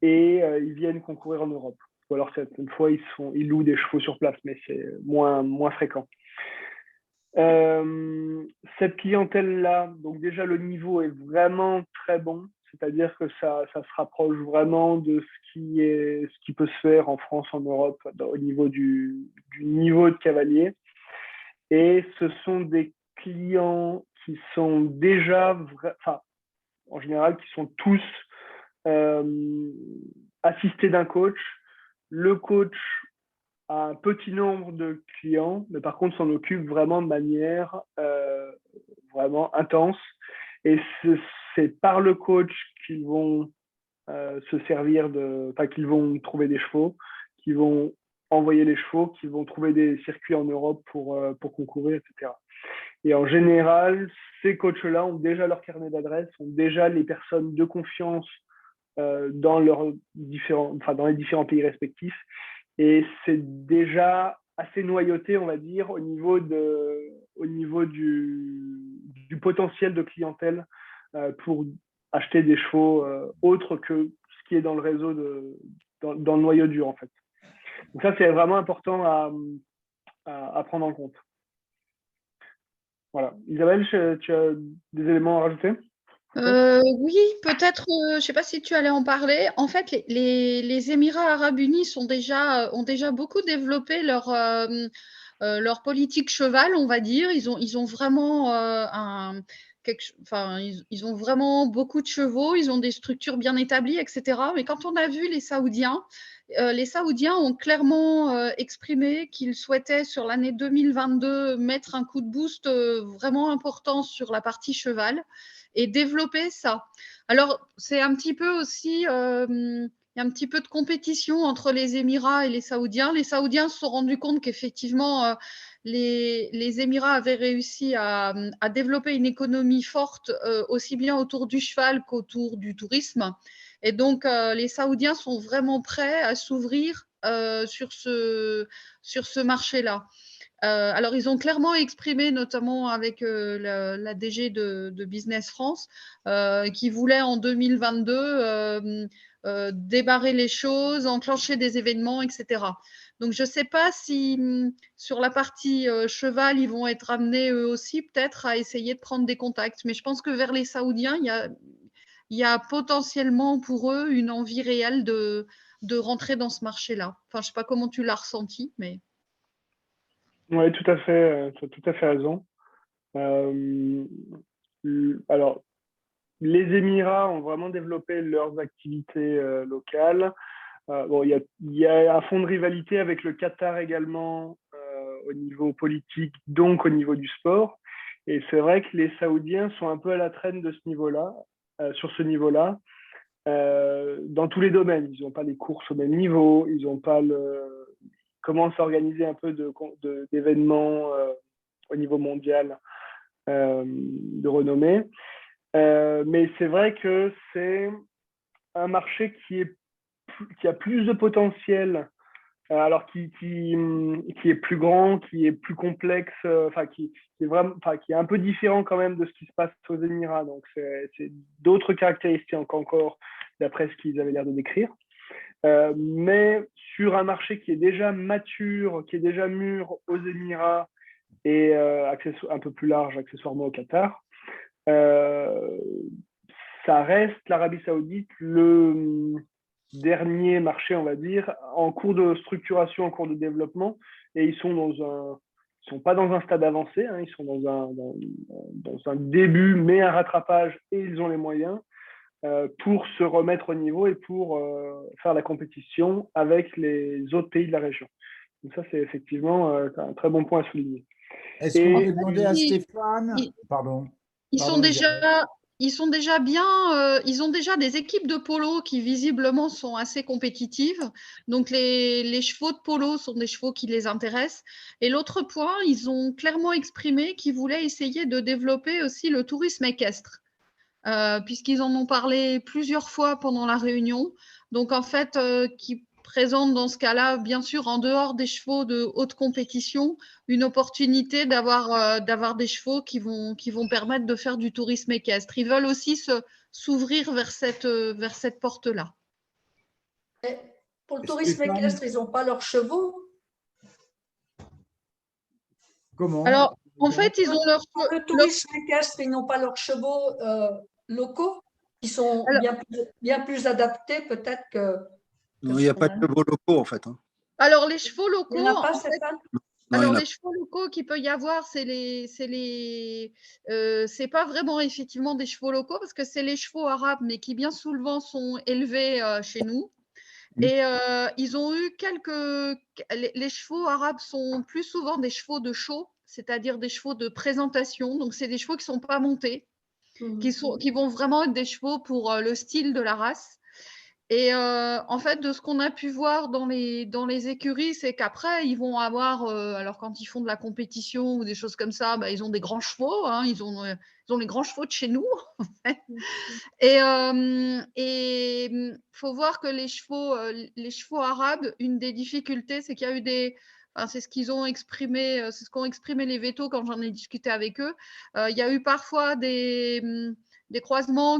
et ils viennent concourir en Europe. Ou alors certaines fois ils louent des chevaux sur place, mais c'est moins fréquent. Cette clientèle-là, donc déjà le niveau est vraiment très bon, c'est-à-dire que ça se rapproche vraiment de ce qui peut se faire en France, en Europe, au niveau du niveau de cavalier. Et ce sont des clients qui sont déjà, en général, qui sont tous assisté d'un coach. Le coach a un petit nombre de clients, mais par contre s'en occupe vraiment de manière vraiment intense. Et c'est par le coach qu'ils vont se servir qu'ils vont trouver des chevaux, qu'ils vont envoyer les chevaux, qu'ils vont trouver des circuits en Europe pour concourir, etc. Et en général, ces coachs-là ont déjà leur carnet d'adresses, ont déjà les personnes de confiance dans les différents pays respectifs. Et c'est déjà assez noyauté, on va dire, au niveau du potentiel de clientèle pour acheter des chevaux autres que ce qui est dans le réseau, dans le noyau dur, en fait. Donc ça, c'est vraiment important à prendre en compte. Voilà. Isabelle, tu as des éléments à rajouter? Oui, peut-être, je ne sais pas si tu allais en parler. En fait, les Émirats arabes unis ont déjà beaucoup développé leur politique cheval, on va dire. Ils ont vraiment ils ont vraiment beaucoup de chevaux, ils ont des structures bien établies, etc. Mais quand on a vu les Saoudiens ont clairement exprimé qu'ils souhaitaient sur l'année 2022 mettre un coup de boost vraiment important sur la partie cheval et développer ça. Alors, c'est un petit peu aussi, il y a un petit peu de compétition entre les Émirats et les Saoudiens. Les Saoudiens se sont rendus compte qu'effectivement, les Émirats avaient réussi à développer une économie forte, aussi bien autour du cheval qu'autour du tourisme. Et donc, les Saoudiens sont vraiment prêts à s'ouvrir sur ce marché-là. Alors, ils ont clairement exprimé, notamment avec la DG de Business France, qui voulait en 2022 débarrer les choses, enclencher des événements, etc. Donc, je ne sais pas si sur la partie cheval, ils vont être amenés eux aussi peut-être à essayer de prendre des contacts. Mais je pense que vers les Saoudiens, il y a potentiellement pour eux une envie réelle de rentrer dans ce marché-là. Enfin, je ne sais pas comment tu l'as ressenti, mais… Oui, tout à fait, tu as tout à fait raison. Alors, les Émirats ont vraiment développé leurs activités locales. Bon, il y a un fond de rivalité avec le Qatar également au niveau politique, donc au niveau du sport. Et c'est vrai que les Saoudiens sont un peu à la traîne de ce niveau-là, sur ce niveau-là, dans tous les domaines. Ils n'ont pas les courses au même niveau, ils n'ont pas commencent à organiser un peu d'événements au niveau mondial de renommée. Mais c'est vrai que c'est un marché qui a plus de potentiel, alors qui est plus grand, qui est plus complexe, qui est un peu différent quand même de ce qui se passe aux Émirats. Donc, c'est d'autres caractéristiques encore, d'après ce qu'ils avaient l'air de décrire. Mais sur un marché qui est déjà mature, qui est déjà mûr aux Émirats et un peu plus large accessoirement au Qatar, ça reste l'Arabie Saoudite le dernier marché, on va dire, en cours de structuration, en cours de développement, et ils sont pas dans un stade avancé, hein, ils sont dans un début, mais un rattrapage, et ils ont les moyens pour se remettre au niveau et pour faire la compétition avec les autres pays de la région. Donc ça, c'est effectivement un très bon point à souligner. Est-ce qu'on peut demander à Stéphane? Pardon. Ils sont déjà bien, ils ont déjà des équipes de polo qui visiblement sont assez compétitives. Donc les chevaux de polo sont des chevaux qui les intéressent. Et l'autre point, ils ont clairement exprimé qu'ils voulaient essayer de développer aussi le tourisme équestre. Puisqu'ils en ont parlé plusieurs fois pendant la réunion. Donc, en fait, qui présente dans ce cas-là, bien sûr, en dehors des chevaux de haute compétition, une opportunité d'avoir des chevaux qui vont permettre de faire du tourisme équestre. Ils veulent aussi s'ouvrir vers cette porte-là. Pour le tourisme équestre, ils n'ont pas leurs chevaux? Comment? Alors, en fait, ils ont leurs… Pour le tourisme équestre, ils n'ont pas leurs chevaux locaux qui sont bien plus adaptés peut-être que… Non, il n'y a pas de chevaux locaux en fait. Hein. Alors, les chevaux locaux… Il n'y en a pas, Stéphane? Alors, les chevaux locaux qu'il peut y avoir, c'est pas vraiment effectivement des chevaux locaux parce que c'est les chevaux arabes, mais qui bien souvent sont élevés chez nous. Et ils ont eu les chevaux arabes sont plus souvent des chevaux de show, c'est-à-dire des chevaux de présentation. Donc, c'est des chevaux qui ne sont pas montés, qui vont vraiment être des chevaux pour le style de la race. Et en fait, de ce qu'on a pu voir dans les écuries, c'est qu'après, ils vont avoir, alors quand ils font de la compétition ou des choses comme ça, bah, ils ont des grands chevaux, hein, ils ont les grands chevaux de chez nous. En fait. Et faut voir que les chevaux arabes, une des difficultés, c'est qu'il y a eu c'est ce qu'ils ont exprimé, c'est ce qu'ont exprimé les vétos quand j'en ai discuté avec eux. Il y a eu parfois des croisements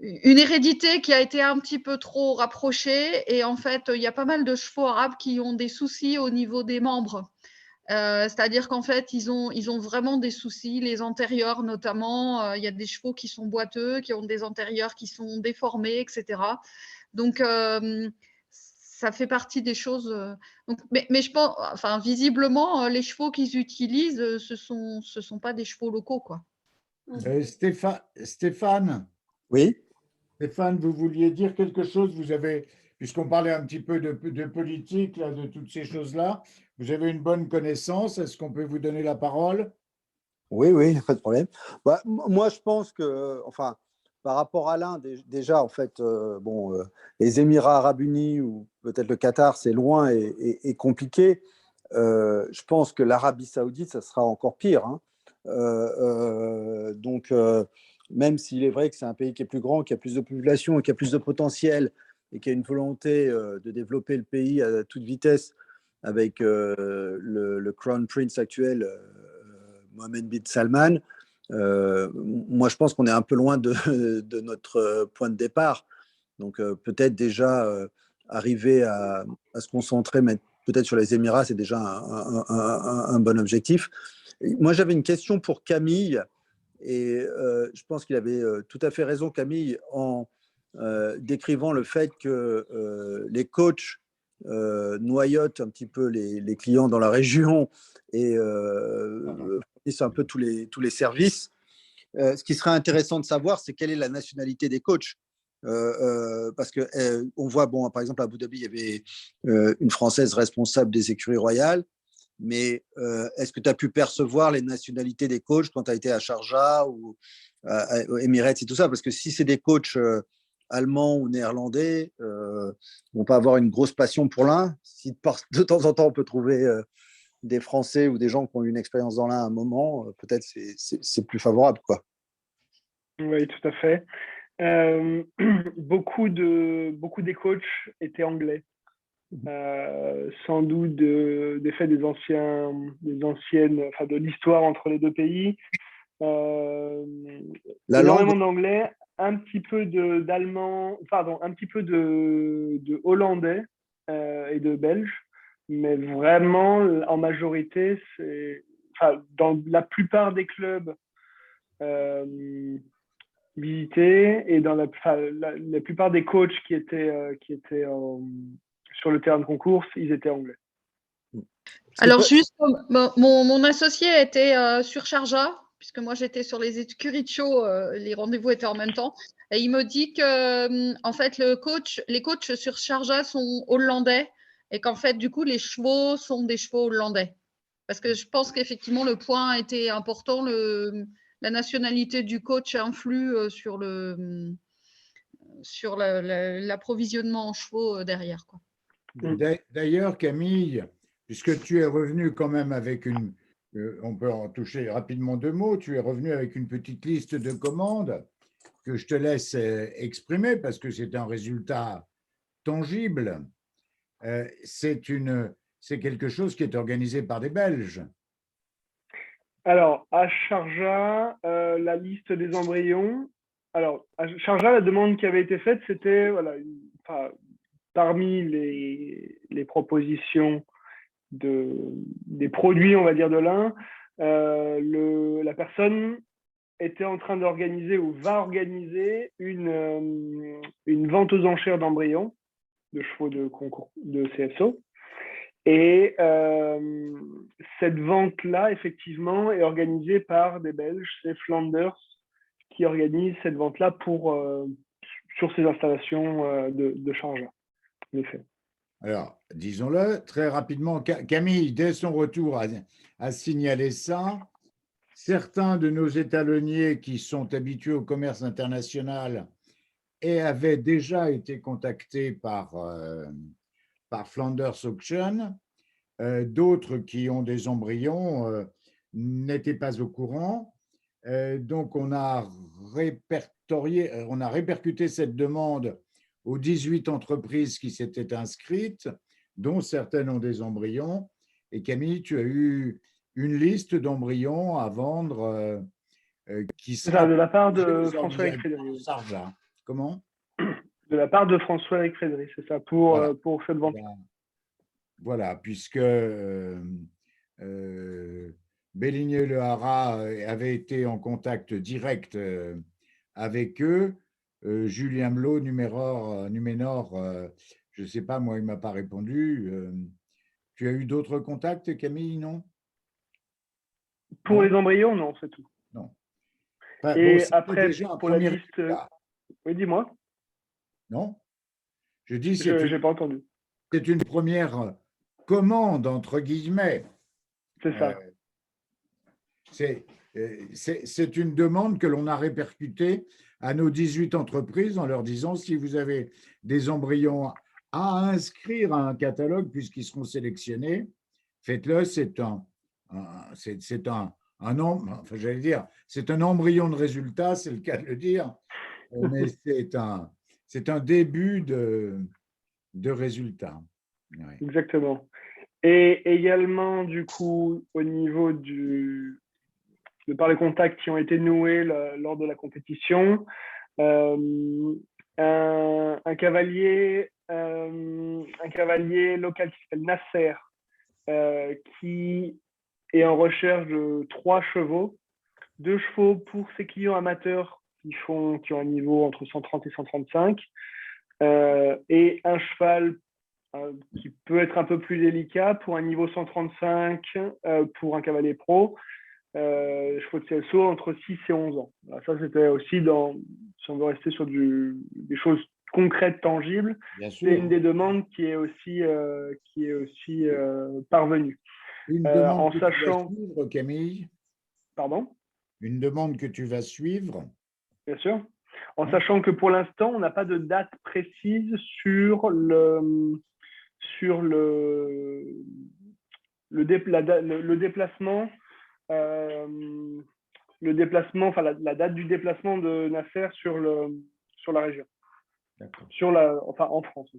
une hérédité qui a été un petit peu trop rapprochée. Et en fait, il y a pas mal de chevaux arabes qui ont des soucis au niveau des membres. C'est-à-dire qu'en fait, ils ont vraiment des soucis, les antérieurs notamment. Il y a des chevaux qui sont boiteux, qui ont des antérieurs qui sont déformés, etc. Donc, ça fait partie des choses. Donc, mais je pense, enfin, visiblement, les chevaux qu'ils utilisent, ce sont pas des chevaux locaux, quoi. Stéphane, Oui. Stéphane, vous vouliez dire quelque chose? Puisqu'on parlait un petit peu de politique, là, de toutes ces choses-là, vous avez une bonne connaissance. Est-ce qu'on peut vous donner la parole? Oui, pas de problème. Bah, moi, je pense que, enfin, par rapport à l'Inde, déjà, en fait, les Émirats arabes unis ou peut-être le Qatar, c'est loin et compliqué. Je pense que l'Arabie saoudite, ça sera encore pire. Hein. Donc, même s'il est vrai que c'est un pays qui est plus grand, qui a plus de population et qui a plus de potentiel et qui a une volonté de développer le pays à toute vitesse avec le Crown Prince actuel, Mohammed bin Salman, moi je pense qu'on est un peu loin de notre point de départ. Donc peut-être déjà arriver à se concentrer peut-être sur les Émirats, c'est déjà un bon objectif. Moi j'avais une question pour Camille, et je pense qu'il avait tout à fait raison, Camille, en décrivant le fait que les coachs noyotent un petit peu les clients dans la région et fournissent un peu tous les services. Ce qui serait intéressant de savoir, c'est quelle est la nationalité des coachs. Parce que on voit, bon, par exemple, à Abu Dhabi, il y avait une Française responsable des écuries royales. Mais est-ce que tu as pu percevoir les nationalités des coachs quand tu as été à Sharjah ou à Emirates et tout ça? Parce que si c'est des coachs allemands ou néerlandais, ils ne vont pas avoir une grosse passion pour l'un. Si de temps en temps on peut trouver des Français ou des gens qui ont eu une expérience dans l'un à un moment, peut-être c'est plus favorable, quoi. Oui, tout à fait. Beaucoup des coachs étaient anglais. Sans doute des faits des anciennes, enfin de l'histoire entre les deux pays. Énormément d'anglais, un petit peu d'allemand, un petit peu de hollandais et de belge, mais vraiment en majorité, dans la plupart des clubs visités et dans la plupart des coachs qui étaient sur le terrain de concours, ils étaient anglais. Alors, juste, mon associé était sur Sharjah, puisque moi j'étais sur les écuries de show, les rendez-vous étaient en même temps. Et il me dit que, en fait, les coachs sur Sharjah sont hollandais et qu'en fait, du coup, les chevaux sont des chevaux hollandais. Parce que je pense qu'effectivement, le point était important. La nationalité du coach influe sur l'approvisionnement en chevaux derrière, quoi. D'ailleurs, Camille, puisque tu es revenu quand même avec on peut en toucher rapidement deux mots, tu es revenu avec une petite liste de commandes que je te laisse exprimer parce que c'est un résultat tangible. C'est quelque chose qui est organisé par des Belges. Alors, à Sharjah, la liste des embryons. Alors, à Sharjah, la demande qui avait été faite, c'était parmi les propositions des produits, on va dire, de l'un, la personne était en train d'organiser ou va organiser une vente aux enchères d'embryons de chevaux de concours de CFSO. Et cette vente-là, effectivement, est organisée par des Belges. C'est Flanders qui organise cette vente-là pour, sur ces installations de chargeurs, en effet. Alors, disons-le très rapidement, Camille, dès son retour, a signalé ça. Certains de nos étalonniers qui sont habitués au commerce international et avaient déjà été contactés par Flanders Auction, d'autres qui ont des embryons n'étaient pas au courant. Donc, on a répercuté cette demande aux 18 entreprises qui s'étaient inscrites, dont certaines ont des embryons. Et Camille, tu as eu une liste d'embryons à vendre qui sera de la part de François-Éric Frédéric. Comment? De la part de François-Éric Frédéric, c'est ça, pour cette vente. Voilà, puisque Béligné-Le Haras avait été en contact direct avec eux. Julien Melot, Numénor, je ne sais pas, moi, il ne m'a pas répondu. Tu as eu d'autres contacts, Camille, non? Pour les embryons, non, c'est tout. Non. Et bon, après, pour la liste… Oui, dis-moi. Non? Je dis, je n'ai pas entendu. C'est une première commande, entre guillemets. C'est ça. C'est une demande que l'on a répercutée à nos 18 entreprises en leur disant si vous avez des embryons à inscrire à un catalogue puisqu'ils seront sélectionnés, faites-le. C'est un embryon de résultat, c'est le cas de le dire, mais c'est un début de résultat. Ouais. Exactement. Et également, du coup, au niveau de par les contacts qui ont été noués lors de la compétition, un cavalier local qui s'appelle Nasser, qui est en recherche de 3 chevaux, 2 chevaux pour ses clients amateurs qui ont un niveau entre 130 et 135, et un cheval qui peut être un peu plus délicat pour un niveau 135 pour un cavalier pro, chevaux de CSO entre 6 et 11 ans. Alors ça, c'était aussi, si on veut rester sur des choses concrètes, tangibles, c'est une des demandes qui est aussi parvenue. Une demande en que sachant… tu vas suivre, Camille? Pardon? Une demande que tu vas suivre? Bien sûr. En sachant que pour l'instant, on n'a pas de date précise sur le déplacement, enfin la date du déplacement de Nasser sur la région, enfin en France.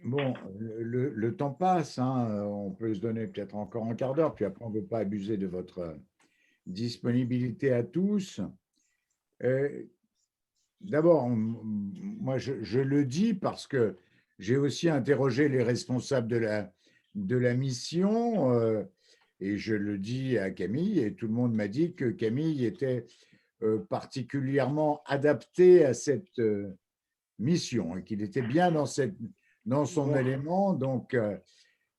Bon, le temps passe, hein, on peut se donner peut-être encore un quart d'heure, puis après on ne veut pas abuser de votre disponibilité à tous. D'abord, moi je le dis parce que j'ai aussi interrogé les responsables de la mission et je le dis à Camille et tout le monde m'a dit que Camille était particulièrement adapté à cette mission et qu'il était bien dans son élément. Donc,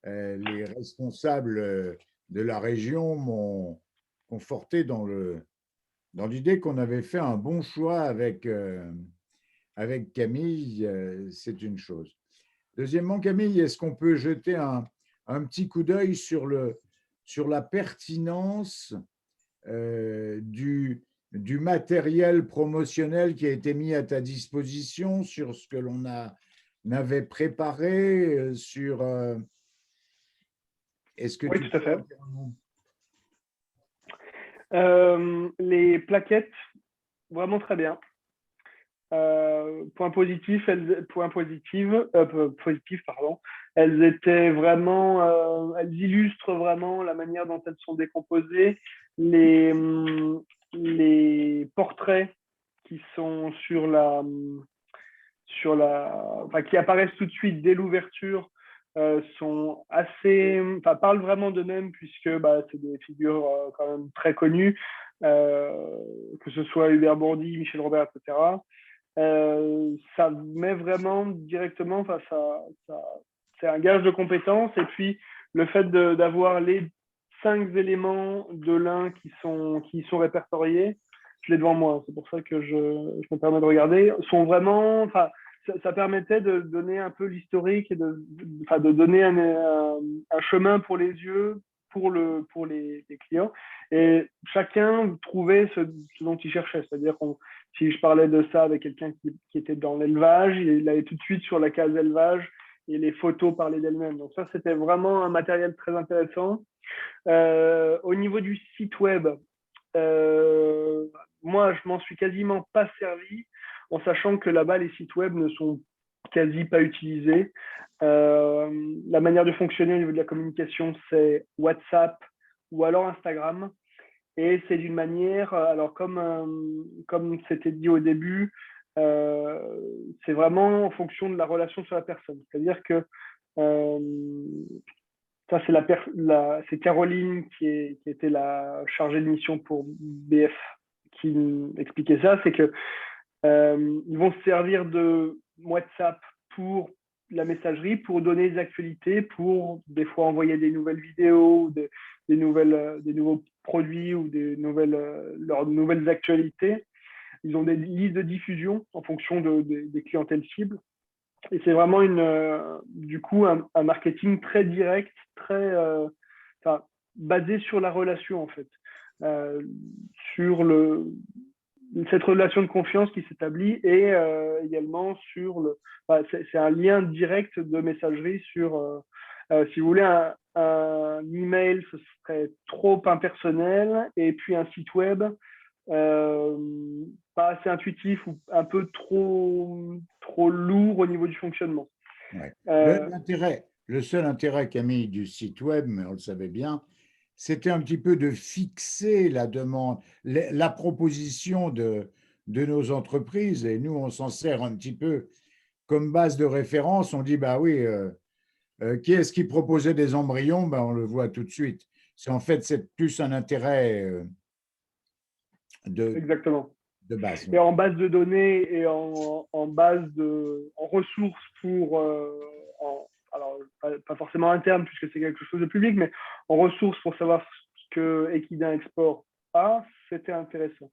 les responsables de la région m'ont conforté dans l'idée qu'on avait fait un bon choix avec Camille, c'est une chose. Deuxièmement, Camille, est-ce qu'on peut jeter un petit coup d'œil sur la pertinence du matériel promotionnel qui a été mis à ta disposition, sur ce que l'on avait préparé, sur… Est-ce que oui, tu tout à fait. Les plaquettes, vraiment très bien. Point positif, elles étaient vraiment, elles illustrent vraiment la manière dont elles sont décomposées, les portraits qui sont qui apparaissent tout de suite dès l'ouverture sont parlent vraiment d'eux-mêmes puisque c'est des figures quand même très connues, que ce soit Hubert Bourdi, Michel Robert, etc. Ça met vraiment directement, c'est un gage de compétence. Et puis le fait d'avoir les 5 éléments de l'un qui sont répertoriés, je l'ai devant moi, c'est pour ça que je me permets de regarder, sont vraiment, enfin, ça permettait de donner un peu l'historique et de donner un chemin pour les yeux pour les clients. Et chacun trouvait ce dont il cherchait. C'est-à-dire que si je parlais de ça avec quelqu'un qui était dans l'élevage, il allait tout de suite sur la case élevage et les photos parlaient d'elles-mêmes. Donc ça, c'était vraiment un matériel très intéressant. Au niveau du site web, moi, je m'en suis quasiment pas servi, en sachant que là-bas, les sites web ne sont quasi pas utilisés. La manière de fonctionner au niveau de la communication, c'est WhatsApp ou alors Instagram. Et c'est d'une manière, alors comme c'était dit au début, c'est vraiment en fonction de la relation sur la personne. C'est-à-dire que ça, c'est Caroline qui était la chargée de mission pour BF qui expliquait ça. C'est que ils vont se servir de WhatsApp pour la messagerie, pour donner des actualités, pour des fois envoyer des nouvelles vidéos, des nouveaux produits ou leurs nouvelles actualités. Ils ont des listes de diffusion en fonction des clientèles cibles. Et c'est vraiment du coup un marketing très direct, très basé sur la relation en fait, sur cette relation de confiance qui s'établit et également c'est un lien direct de messagerie sur, si vous voulez, un email, ce serait trop impersonnel, et puis un site web pas assez intuitif ou un peu trop lourd au niveau du fonctionnement. Ouais. Le seul intérêt, Camille, du site web, mais on le savait bien, c'était un petit peu de fixer la demande, la proposition de nos entreprises. Et nous, on s'en sert un petit peu comme base de référence. On dit, bah oui, qui est-ce qui proposait des embryons? Ben, on le voit tout de suite. C'est plus un intérêt Exactement. de base. Et en base de données et en ressources alors pas forcément interne puisque c'est quelque chose de public, mais en ressources pour savoir ce que Equidin Export a, c'était intéressant.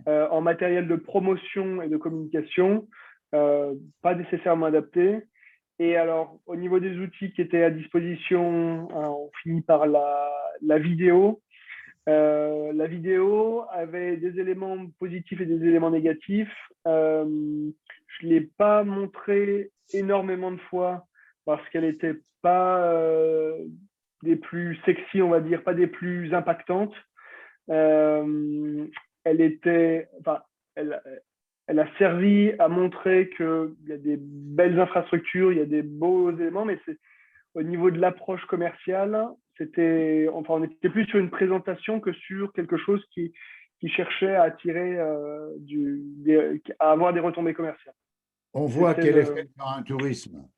En matériel de promotion et de communication, pas nécessairement adapté. Et alors, au niveau des outils qui étaient à disposition, on finit par la vidéo. La vidéo avait des éléments positifs et des éléments négatifs. Je ne l'ai pas montré énormément de fois parce qu'elle n'était pas des plus sexy, on va dire, pas des plus impactantes. Elle a servi à montrer qu'il y a des belles infrastructures, il y a des beaux éléments, mais c'est au niveau de l'approche commerciale, on était plus sur une présentation que sur quelque chose qui cherchait à attirer, à avoir des retombées commerciales. On voit qu'elle est faite par un tourisme.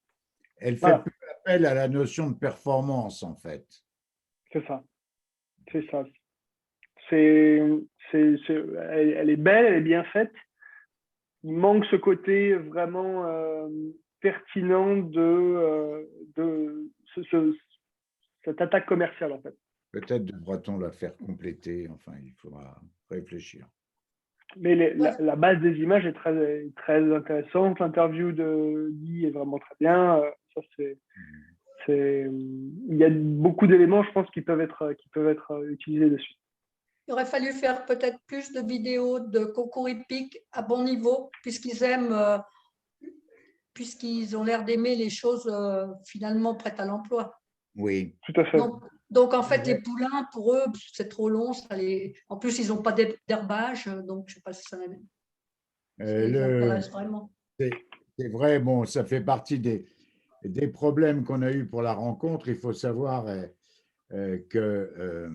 Elle fait plus appel à la notion de performance, en fait. C'est ça. C'est ça. Elle est belle, elle est bien faite. Il manque ce côté vraiment pertinent de cette attaque commerciale, en fait. Peut-être devra-t-on la faire compléter. Enfin, il faudra réfléchir. Mais la base des images est très, très intéressante. L'interview de Guy est vraiment très bien. Il y a beaucoup d'éléments, je pense, qui peuvent être utilisés dessus. Il aurait fallu faire peut-être plus de vidéos de concours hippiques à bon niveau, puisqu'ils ont l'air d'aimer les choses finalement prêtes à l'emploi. Oui. Tout à fait. Donc en fait, les poulains, pour eux, c'est trop long. En plus, ils n'ont pas d'herbage, donc je ne sais pas si ça les intéresse vraiment. C'est vrai, bon, ça fait partie des problèmes qu'on a eus pour la rencontre. Il faut savoir que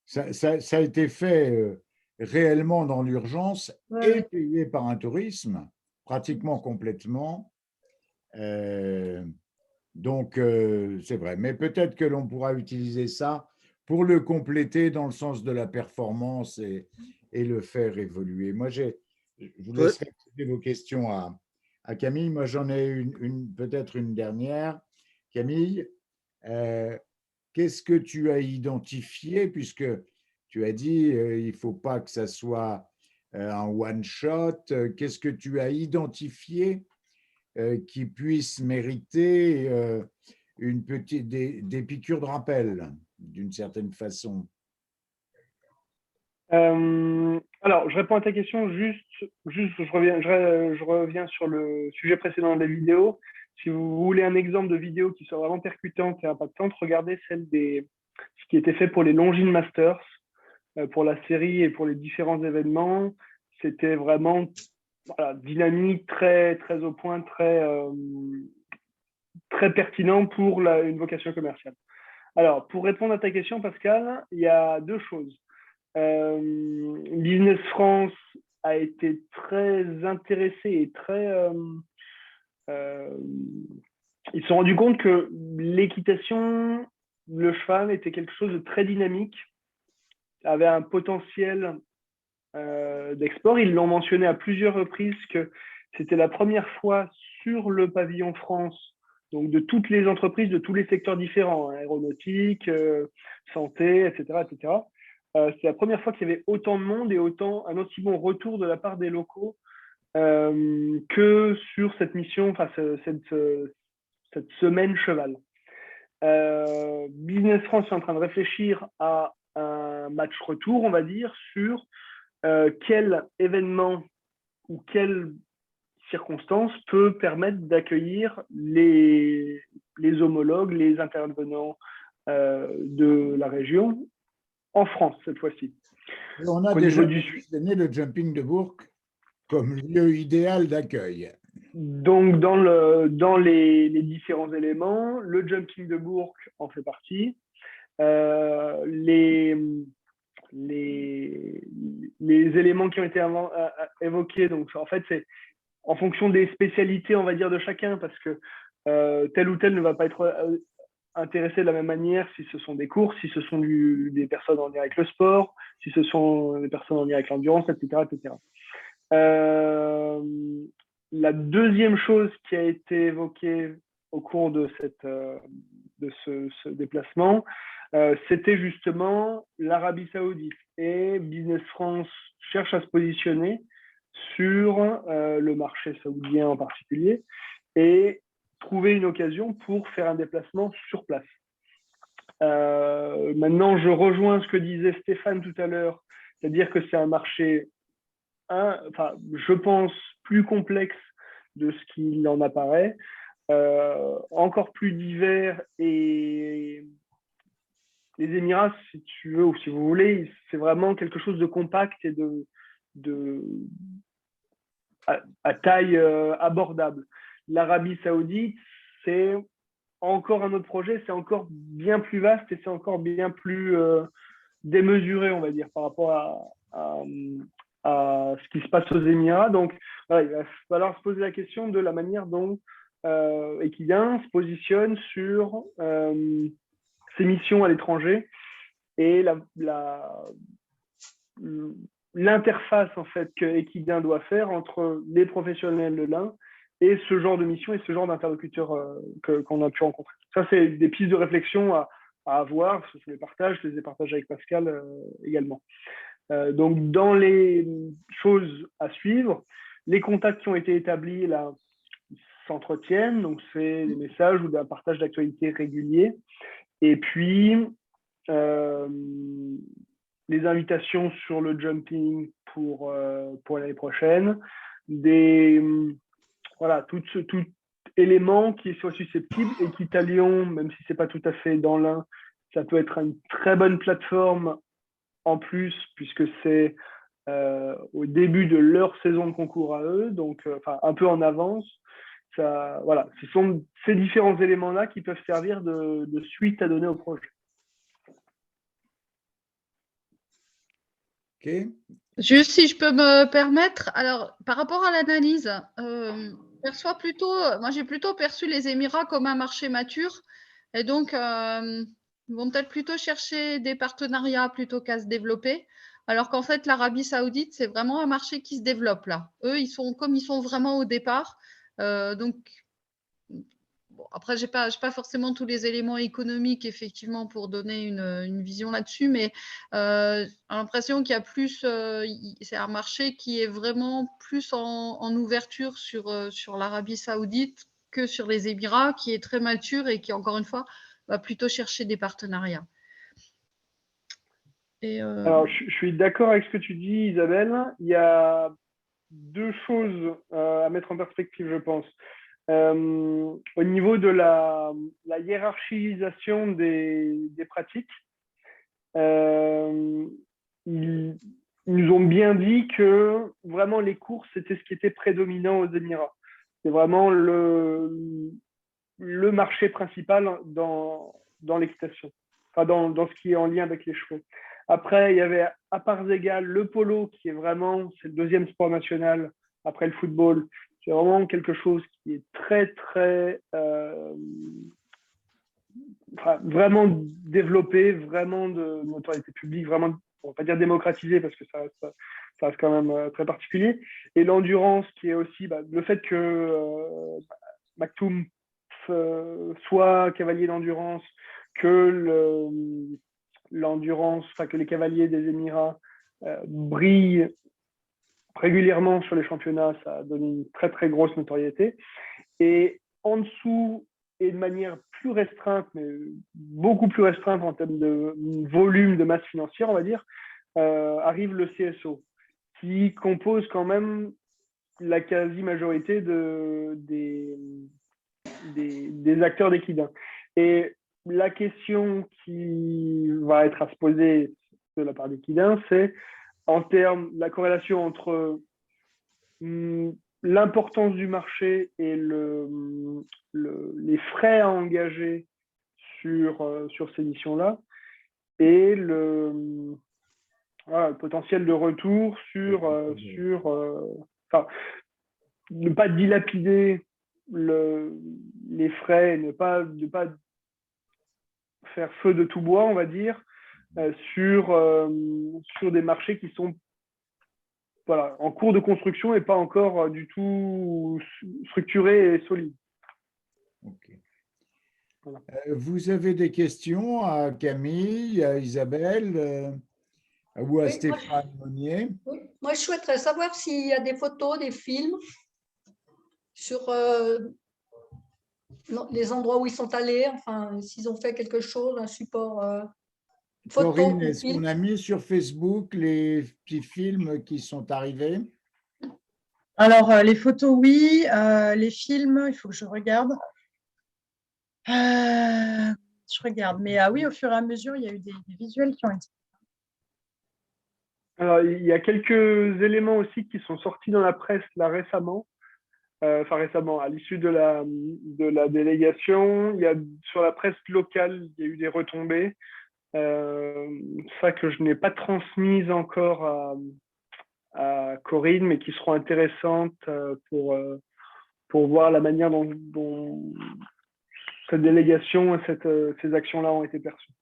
ça a été fait réellement dans l'urgence et payé par un tourisme, pratiquement complètement. Donc, c'est vrai. Mais peut-être que l'on pourra utiliser ça pour le compléter dans le sens de la performance et le faire évoluer. Moi, je vous laisserai poser vos questions à Camille. Moi, j'en ai peut-être une dernière. Camille, qu'est-ce que tu as identifié, puisque tu as dit il ne faut pas que ça soit un one-shot. Qu'est-ce que tu as identifié qui puisse mériter des piqûres de rappel, d'une certaine façon? Alors, je réponds à ta question, juste je reviens sur le sujet précédent de la vidéo. Si vous voulez un exemple de vidéo qui soit vraiment percutante et impactante, regardez ce qui était fait pour les Longines Masters, pour la série et pour les différents événements. C'était vraiment dynamique, très, très au point, très pertinent pour une vocation commerciale. Alors, pour répondre à ta question, Pascal, il y a deux choses. Business France a été très intéressé et ils se sont rendus compte que l'équitation, le cheval était quelque chose de très dynamique, avait un potentiel d'export. Ils l'ont mentionné à plusieurs reprises que c'était la première fois sur le pavillon France, donc de toutes les entreprises, de tous les secteurs différents, aéronautique, santé, etc., etc. C'est la première fois qu'il y avait autant de monde et un aussi bon retour de la part des locaux que sur cette mission, enfin cette semaine cheval. Business France est en train de réfléchir à un match retour, on va dire, sur quel événement ou quelle circonstance peut permettre d'accueillir les homologues, les intervenants de la région en France cette fois-ci. On a déjà positionné le Jumping de Bourg comme lieu idéal d'accueil. Donc, dans les différents éléments, le Jumping de Bourg en fait partie. Les éléments qui ont été évoqués, donc en fait, c'est en fonction des spécialités, on va dire, de chacun, parce que tel ou tel ne va pas être intéressé de la même manière si ce sont des courses, si ce sont des personnes en lien avec le sport, si ce sont des personnes en lien avec l'endurance, etc., etc. La deuxième chose qui a été évoquée au cours de ce déplacement, c'était justement l'Arabie Saoudite. Et Business France cherche à se positionner sur le marché saoudien en particulier et trouver une occasion pour faire un déplacement sur place. Maintenant, je rejoins ce que disait Stéphane tout à l'heure, c'est-à-dire que c'est un marché, je pense, plus complexe de ce qu'il en apparaît, encore plus divers, et les Émirats, si tu veux ou si vous voulez, c'est vraiment quelque chose de compact et à taille abordable. L'Arabie Saoudite, c'est encore un autre projet, c'est encore bien plus vaste et c'est encore bien plus démesuré, on va dire, par rapport à ce qui se passe aux Émirats. Donc, voilà, il va falloir se poser la question de la manière dont Equidin se positionne sur ses missions à l'étranger et l'interface en fait que Equidin doit faire entre les professionnels de l'un et ce genre de mission et ce genre d'interlocuteur qu'on a pu rencontrer. Ça, c'est des pistes de réflexion à avoir. Ce sont les partages, je les ai partagés avec Pascal également. Donc, dans les choses à suivre, les contacts qui ont été établis là s'entretiennent. Donc, c'est des messages ou un partage d'actualité régulier. Et puis, les invitations sur le jumping pour l'année prochaine, tout élément qui soit susceptible. Equitalion, même si ce n'est pas tout à fait dans l'un, ça peut être une très bonne plateforme en plus, puisque c'est au début de leur saison de concours à eux, donc un peu en avance. Voilà, ce sont ces différents éléments-là qui peuvent servir de suite à donner au projet. Ok. Juste si je peux me permettre, alors par rapport à l'analyse, moi j'ai plutôt perçu les Émirats comme un marché mature et donc ils vont peut-être plutôt chercher des partenariats plutôt qu'à se développer, alors qu'en fait l'Arabie Saoudite c'est vraiment un marché qui se développe là. Eux ils sont vraiment au départ, donc bon, après, j'ai pas forcément tous les éléments économiques, effectivement, pour donner une vision là-dessus, mais j'ai l'impression qu'il y a plus, c'est un marché qui est vraiment plus en ouverture sur l'Arabie Saoudite que sur les Émirats, qui est très mature et qui, encore une fois, va plutôt chercher des partenariats. Et, Alors, je suis d'accord avec ce que tu dis, Isabelle. Il y a deux choses à mettre en perspective, je pense. Au niveau de la hiérarchisation des pratiques, ils nous ont bien dit que vraiment les courses, c'était ce qui était prédominant aux Émirats. C'est vraiment le marché principal dans l'équitation, enfin dans ce qui est en lien avec les chevaux. Après, il y avait à parts égales le polo, qui est vraiment, c'est le deuxième sport national après le football. C'est vraiment quelque chose qui est très, très, vraiment développé, vraiment de notoriété publique, vraiment, on ne va pas dire démocratisé parce que ça reste quand même très particulier. Et l'endurance, qui est aussi le fait que Maktoum soit cavalier d'endurance, que l'endurance, enfin que les cavaliers des Émirats brillent régulièrement sur les championnats, ça a donné une très très grosse notoriété. Et en dessous, et de manière plus restreinte, mais beaucoup plus restreinte en termes de volume de masse financière, on va dire, arrive le CSO, qui compose quand même la quasi-majorité des acteurs d'équidin. Et la question qui va être à se poser de la part d'équidin, c'est en termes la corrélation entre l'importance du marché et les frais à engager sur ces missions-là et le potentiel de retour enfin, ne pas dilapider les frais, ne pas faire feu de tout bois, on va dire, sur des marchés qui sont en cours de construction et pas encore du tout structurés et solides. Okay. Voilà. Vous avez des questions à Camille, à Isabelle ou à Stéphane Monnier? Oui. Moi, je souhaiterais savoir s'il y a des photos, des films sur les endroits où ils sont allés, enfin, s'ils ont fait quelque chose, un support photo. Corinne, est-ce qu'on a mis sur Facebook les petits films qui sont arrivés? Alors, les photos, oui. Les films, il faut que je regarde. Je regarde. Mais oui, au fur et à mesure, il y a eu des visuels qui ont été. Alors, il y a quelques éléments aussi qui sont sortis dans la presse là récemment. Récemment, à l'issue de la délégation, sur la presse locale, il y a eu des retombées. Ça que je n'ai pas transmise encore à Corinne, mais qui seront intéressantes pour voir la manière dont cette délégation et ces actions-là ont été perçues.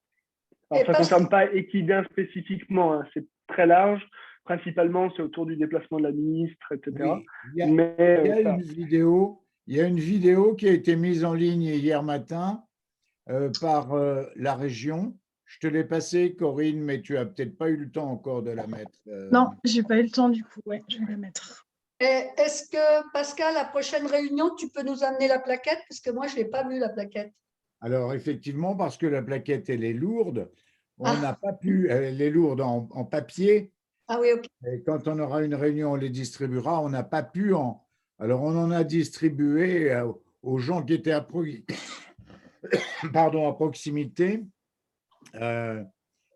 Alors, ça ne concerne pas Equidin spécifiquement, hein, c'est très large. Principalement, c'est autour du déplacement de la ministre, etc. Oui, il y a une vidéo qui a été mise en ligne hier matin par la région. Je te l'ai passée, Corinne, mais tu n'as peut-être pas eu le temps encore de la mettre. Non, je n'ai pas eu le temps du coup. Ouais, je vais la mettre. Est-ce que, Pascal, la prochaine réunion, tu peux nous amener la plaquette? Parce que moi, je n'ai pas vu la plaquette. Alors, effectivement, parce que la plaquette, elle est lourde, on n'a pas pu, elle est lourde en papier. Ah oui, ok. Et quand on aura une réunion, on les distribuera. On n'a pas pu Alors, on en a distribué aux gens qui étaient à proximité.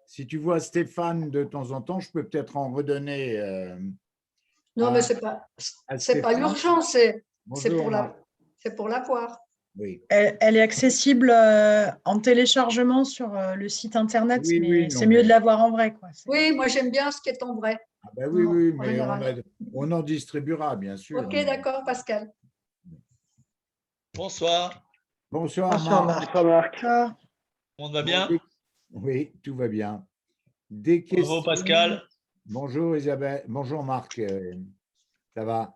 Si tu vois Stéphane de temps en temps, je peux peut-être en redonner. Non, mais ce n'est pas urgent, c'est pour l'avoir. Oui. Elle est accessible en téléchargement sur le site internet, oui, mais oui, c'est mieux de l'avoir en vrai, quoi. Oui, moi j'aime bien ce qui est en vrai. Ah ben oui, oui, mais on en distribuera, bien sûr. Ok, d'accord, Pascal. Bonsoir. Bonsoir, Marc. Bonsoir, Marc. Tout le monde va bien? Oui, tout va bien. Des questions. Bravo, Pascal. Bonjour, Isabelle. Bonjour, Marc. Ça va?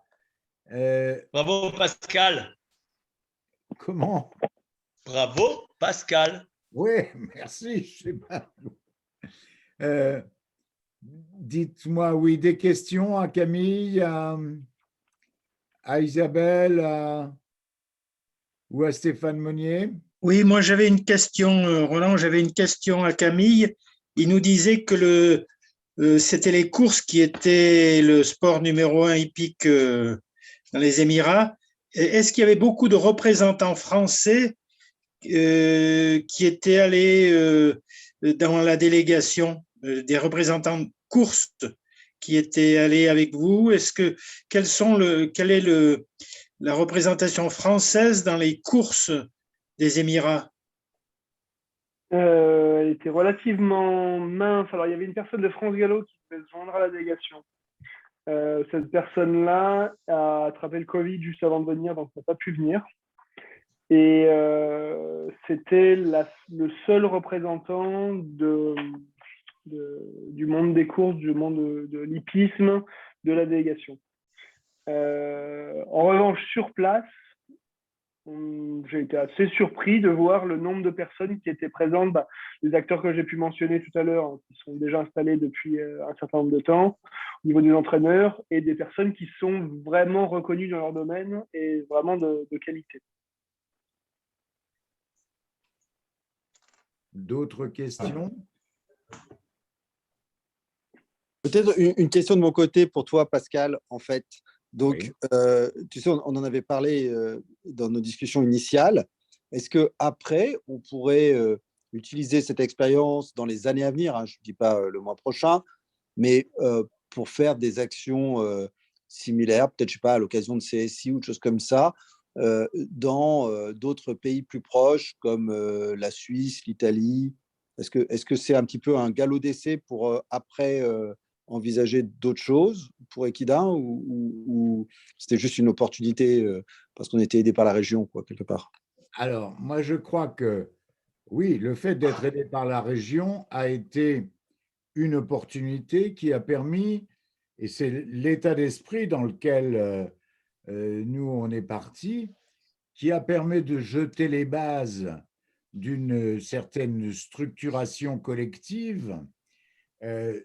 Bravo, Pascal. Comment? Bravo, Pascal. Oui, merci. Je sais pas. Dites-moi, oui, des questions à Camille, à Isabelle ou à Stéphane Monnier? Oui, moi j'avais une question, Roland, j'avais une question à Camille. Il nous disait que c'était les courses qui étaient le sport numéro un hippique dans les Émirats. Est-ce qu'il y avait beaucoup de représentants français qui étaient allés dans la délégation, des représentants de course qui étaient allés avec vous? Quelle est la représentation française dans les courses des Émirats? Elle était relativement mince. Alors, il y avait une personne de France Gallo qui devait se joindre à la délégation. Cette personne-là a attrapé le Covid juste avant de venir, donc n'a pas pu venir. Et c'était le seul représentant du monde des courses, du monde de l'hippisme, de la délégation. En revanche, sur place, j'ai été assez surpris de voir le nombre de personnes qui étaient présentes, les acteurs que j'ai pu mentionner tout à l'heure, hein, qui sont déjà installés depuis un certain nombre de temps, au niveau des entraîneurs, et des personnes qui sont vraiment reconnues dans leur domaine et vraiment de qualité. D'autres questions? Peut-être une question de mon côté pour toi, Pascal, en fait. Donc, tu sais, on en avait parlé dans nos discussions initiales. Est-ce qu'après, on pourrait utiliser cette expérience dans les années à venir, hein, je ne dis pas le mois prochain, mais pour faire des actions similaires, peut-être, je sais pas, à l'occasion de CSI ou de choses comme ça, dans d'autres pays plus proches comme la Suisse, l'Italie? Est-ce que c'est un petit peu un galop d'essai pour après envisager d'autres choses pour Equidna ou c'était juste une opportunité parce qu'on était aidé par la région, quoi, quelque part? Alors, moi, je crois que oui, le fait d'être aidé par la région a été une opportunité qui a permis, et c'est l'état d'esprit dans lequel nous, on est parti, qui a permis de jeter les bases d'une certaine structuration collective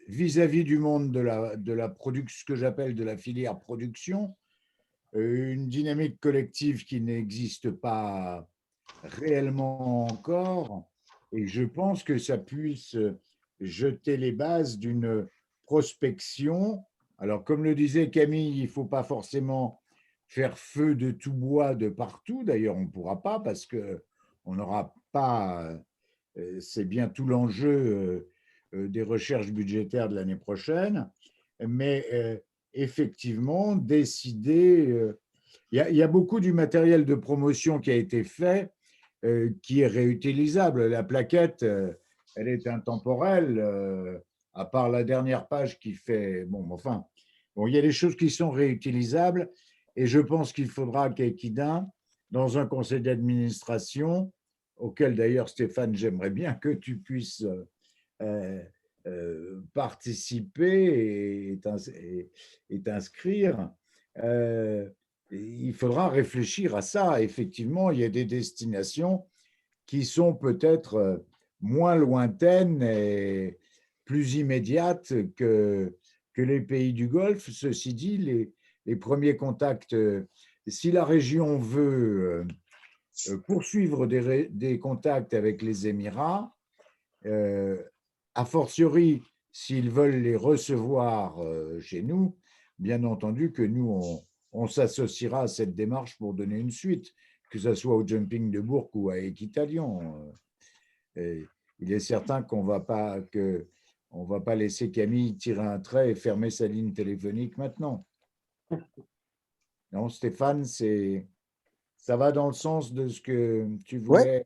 vis-à-vis du monde de la production, ce que j'appelle de la filière production, une dynamique collective qui n'existe pas réellement encore, et je pense que ça puisse jeter les bases d'une prospection. Alors, comme le disait Camille, il ne faut pas forcément faire feu de tout bois de partout. D'ailleurs, on ne pourra pas parce qu'on n'aura pas, c'est bien tout l'enjeu des recherches budgétaires de l'année prochaine, mais effectivement, décider. Il y a beaucoup du matériel de promotion qui a été fait qui est réutilisable. La plaquette, elle est intemporelle, à part la dernière page qui fait. Bon, enfin, bon, il y a des choses qui sont réutilisables et je pense qu'il faudra qu'Equidna, dans un conseil d'administration, auquel d'ailleurs, Stéphane, j'aimerais bien que tu puisses participer et t'inscrire. Il faudra réfléchir à ça. Effectivement, il y a des destinations qui sont peut-être moins lointaines et plus immédiates que les pays du Golfe. Ceci dit, les premiers contacts, si la région veut poursuivre des contacts avec les Émirats, a fortiori, s'ils veulent les recevoir chez nous, bien entendu que nous, on s'associera à cette démarche pour donner une suite, que ce soit au Jumping de Bourg ou à Equitalion. Il est certain qu'on va pas laisser Camille tirer un trait et fermer sa ligne téléphonique maintenant. Non, Stéphane, ça va dans le sens de ce que tu voulais. Ouais,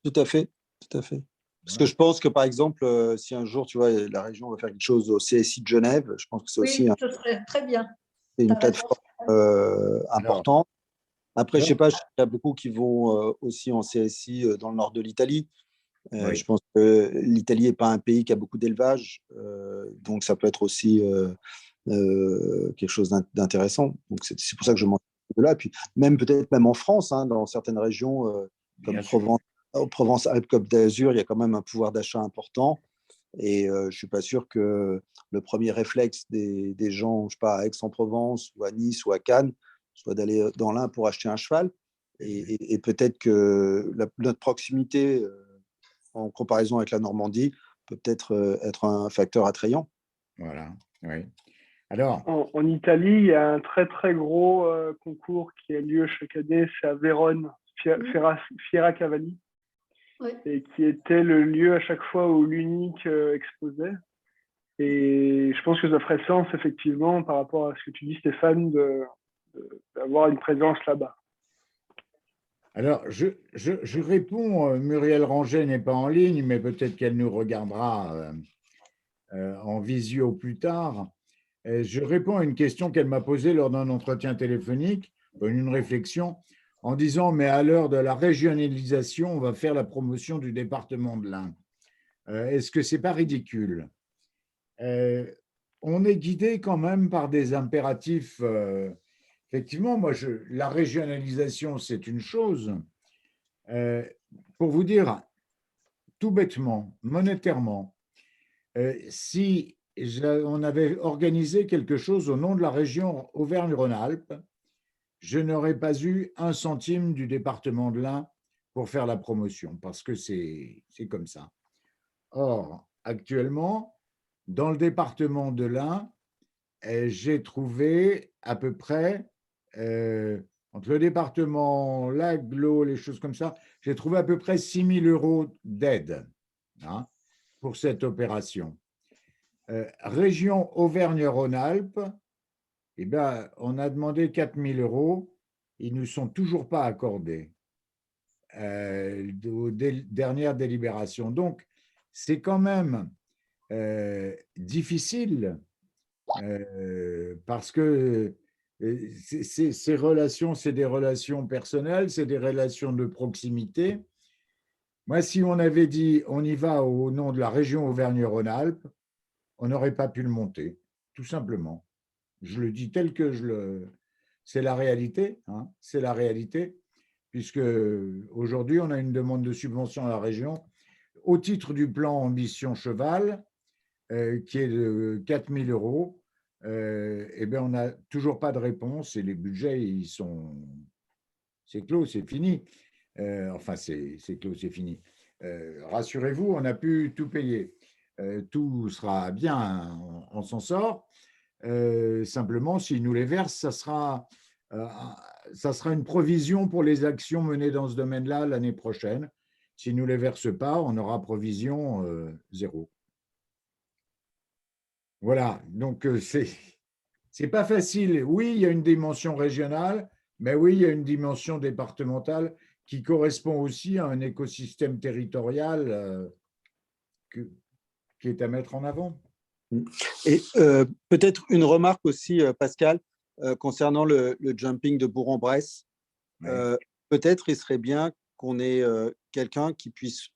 tout à fait, tout à fait. Parce que je pense que, par exemple, si un jour, tu vois, la région va faire quelque chose au CSI de Genève, je pense que c'est aussi ce serait très bien. une plateforme importante. Après, je ne sais pas, il y a beaucoup qui vont aussi en CSI dans le nord de l'Italie. Je pense que l'Italie n'est pas un pays qui a beaucoup d'élevage, donc ça peut être aussi quelque chose d'intéressant. Donc c'est pour ça que je m'en de là. Et puis peut-être même en France, hein, dans certaines régions comme Provence, en Provence-Alpes-Côte d'Azur, il y a quand même un pouvoir d'achat important. Et je ne suis pas sûr que le premier réflexe des gens, je sais pas, à Aix-en-Provence ou à Nice ou à Cannes, soit d'aller dans l'Ain pour acheter un cheval. Et peut-être que notre proximité en comparaison avec la Normandie peut peut-être être un facteur attrayant. Voilà, oui. Alors, En Italie, il y a un très très gros concours qui a lieu chaque année, c'est à Vérone, Fiera Cavalli, Oui. et qui était le lieu à chaque fois où l'unique exposait. Et je pense que ça ferait sens, effectivement, par rapport à ce que tu dis, Stéphane, d'avoir une présence là-bas. alors je réponds, Muriel Rangel n'est pas en ligne, mais peut-être qu'elle nous regardera en visio plus tard. Je réponds à une question qu'elle m'a posée lors d'un entretien téléphonique, une réflexion, en disant, mais à l'heure de la régionalisation, on va faire la promotion du département de l'Ain. Est-ce que ce n'est pas ridicule? On est guidé quand même par des impératifs. Effectivement, moi, la régionalisation, c'est une chose. Pour vous dire, tout bêtement, monétairement, si on avait organisé quelque chose au nom de la région Auvergne-Rhône-Alpes, je n'aurais pas eu un centime du département de l'Ain pour faire la promotion, parce que c'est comme ça. Or, actuellement, dans le département de l'Ain, j'ai trouvé à peu près, entre le département, l'agglo, les choses comme ça, j'ai trouvé à peu près 6 000 € d'aide pour cette opération. Région Auvergne-Rhône-Alpes, eh ben, on a demandé 4 000 €, ils ne nous sont toujours pas accordés aux dernières délibérations. Donc, c'est quand même difficile parce que ces relations, c'est des relations personnelles, c'est des relations de proximité. Moi, si on avait dit on y va au nom de la région Auvergne-Rhône-Alpes, on n'aurait pas pu le monter, tout simplement. Je le dis tel que c'est la réalité, c'est la réalité, puisque aujourd'hui, on a une demande de subvention à la région au titre du plan Ambition Cheval, qui est de 4 000 €. Eh bien, on n'a toujours pas de réponse et les budgets, c'est clos, c'est fini. Enfin, c'est clos, c'est fini. Rassurez-vous, on a pu tout payer. Tout sera bien, on s'en sort. Simplement, s'ils nous les versent, ça sera une provision pour les actions menées dans ce domaine-là l'année prochaine. S'ils ne nous les versent pas, on aura provision zéro. Voilà, donc c'est pas facile. Oui, il y a une dimension régionale, mais oui, il y a une dimension départementale qui correspond aussi à un écosystème territorial qui est à mettre en avant. Et peut-être une remarque aussi, Pascal, concernant le jumping de Bourg-en-Bresse. Ouais. Peut-être il serait bien qu'on ait quelqu'un qui puisse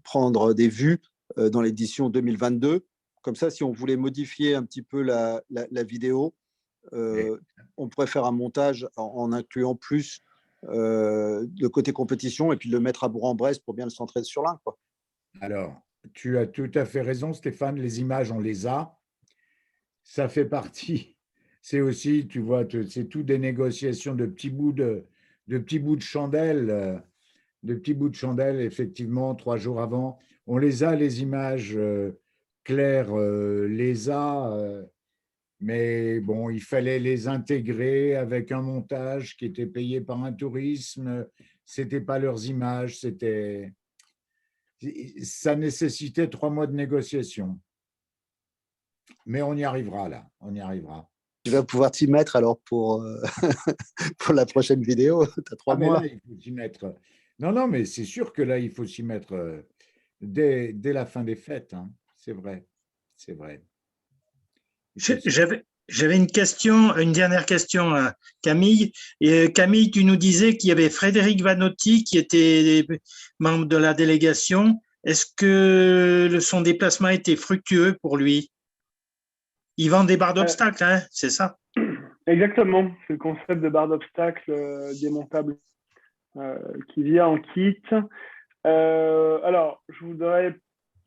prendre des vues dans l'édition 2022. Comme ça, si on voulait modifier un petit peu la vidéo, on pourrait faire un montage en incluant plus le côté compétition et puis le mettre à Bourg-en-Bresse pour bien le centrer sur l'Ain, quoi. Alors, tu as tout à fait raison, Stéphane. Les images, on les a. Ça fait partie. C'est aussi, tu vois, c'est tout des négociations de petits bouts de chandelle. De petits bouts de chandelle, effectivement, 3 jours avant. On les a, les images. Claire les a, mais bon, il fallait les intégrer avec un montage qui était payé par un tourisme. Ce n'était pas leurs images, ça nécessitait 3 mois de négociation. Mais on y arrivera là, on y arrivera. Tu vas pouvoir t'y mettre alors pour la prochaine vidéo. Tu as 3 mois. Là, il faut s'y mettre. Non, mais c'est sûr que là, il faut s'y mettre dès la fin des fêtes. C'est vrai, c'est vrai. J'avais une dernière question à Camille. Et Camille, tu nous disais qu'il y avait Frédéric Vanotti qui était membre de la délégation. Est-ce que son déplacement était fructueux pour lui? Il vend des barres d'obstacles, c'est ça? Exactement, c'est le concept de barre d'obstacles démontable qui vient en kit. Alors, je voudrais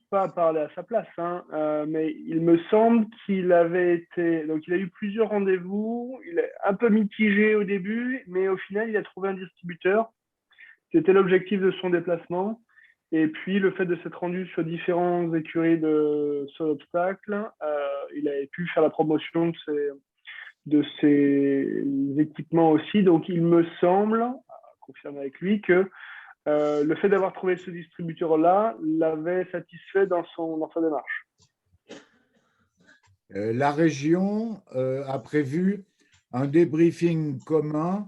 pas parler à sa place, hein, mais il me semble qu'il avait été. Donc, il a eu plusieurs rendez-vous. Il est un peu mitigé au début, mais au final, il a trouvé un distributeur. C'était l'objectif de son déplacement. Et puis, le fait de s'être rendu sur différentes écuries de sol obstacle, il avait pu faire la promotion de ses équipements aussi. Donc, il me semble, confirmer avec lui, que le fait d'avoir trouvé ce distributeur-là l'avait satisfait dans sa démarche. La région a prévu un débriefing commun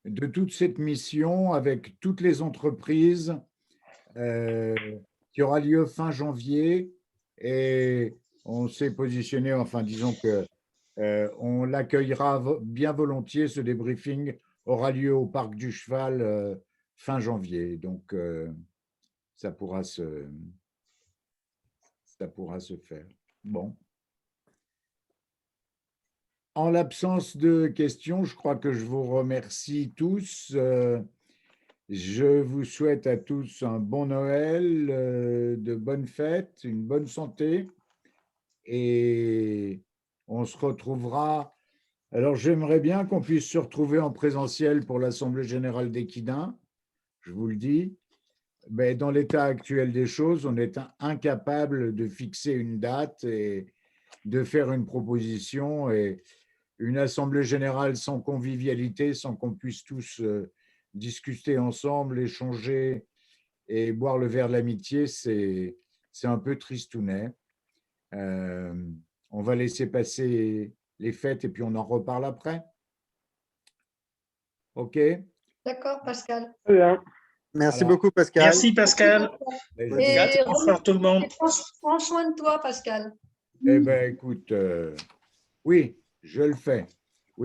de toute cette mission avec toutes les entreprises qui aura lieu fin janvier, et on s'est positionné, enfin disons que on l'accueillera bien volontiers. Ce débriefing aura lieu au Parc du Cheval fin janvier, donc ça pourra se faire. Bon. En l'absence de questions, je crois que je vous remercie tous. Je vous souhaite à tous un bon Noël, de bonnes fêtes, une bonne santé, et on se retrouvera. Alors, j'aimerais bien qu'on puisse se retrouver en présentiel pour l'Assemblée générale d'Équidin, je vous le dis, mais dans l'état actuel des choses, on est incapable de fixer une date et de faire une proposition, et une assemblée générale sans convivialité, sans qu'on puisse tous discuter ensemble, échanger et boire le verre de l'amitié, c'est un peu tristounet. On va laisser passer les fêtes et puis on en reparle après. OK? D'accord, Pascal. Très bien. Merci Voilà. beaucoup, Pascal. Merci, Pascal. Et Bonsoir tout le monde. prends soin de toi, Pascal. Eh bien, écoute, oui, je le fais.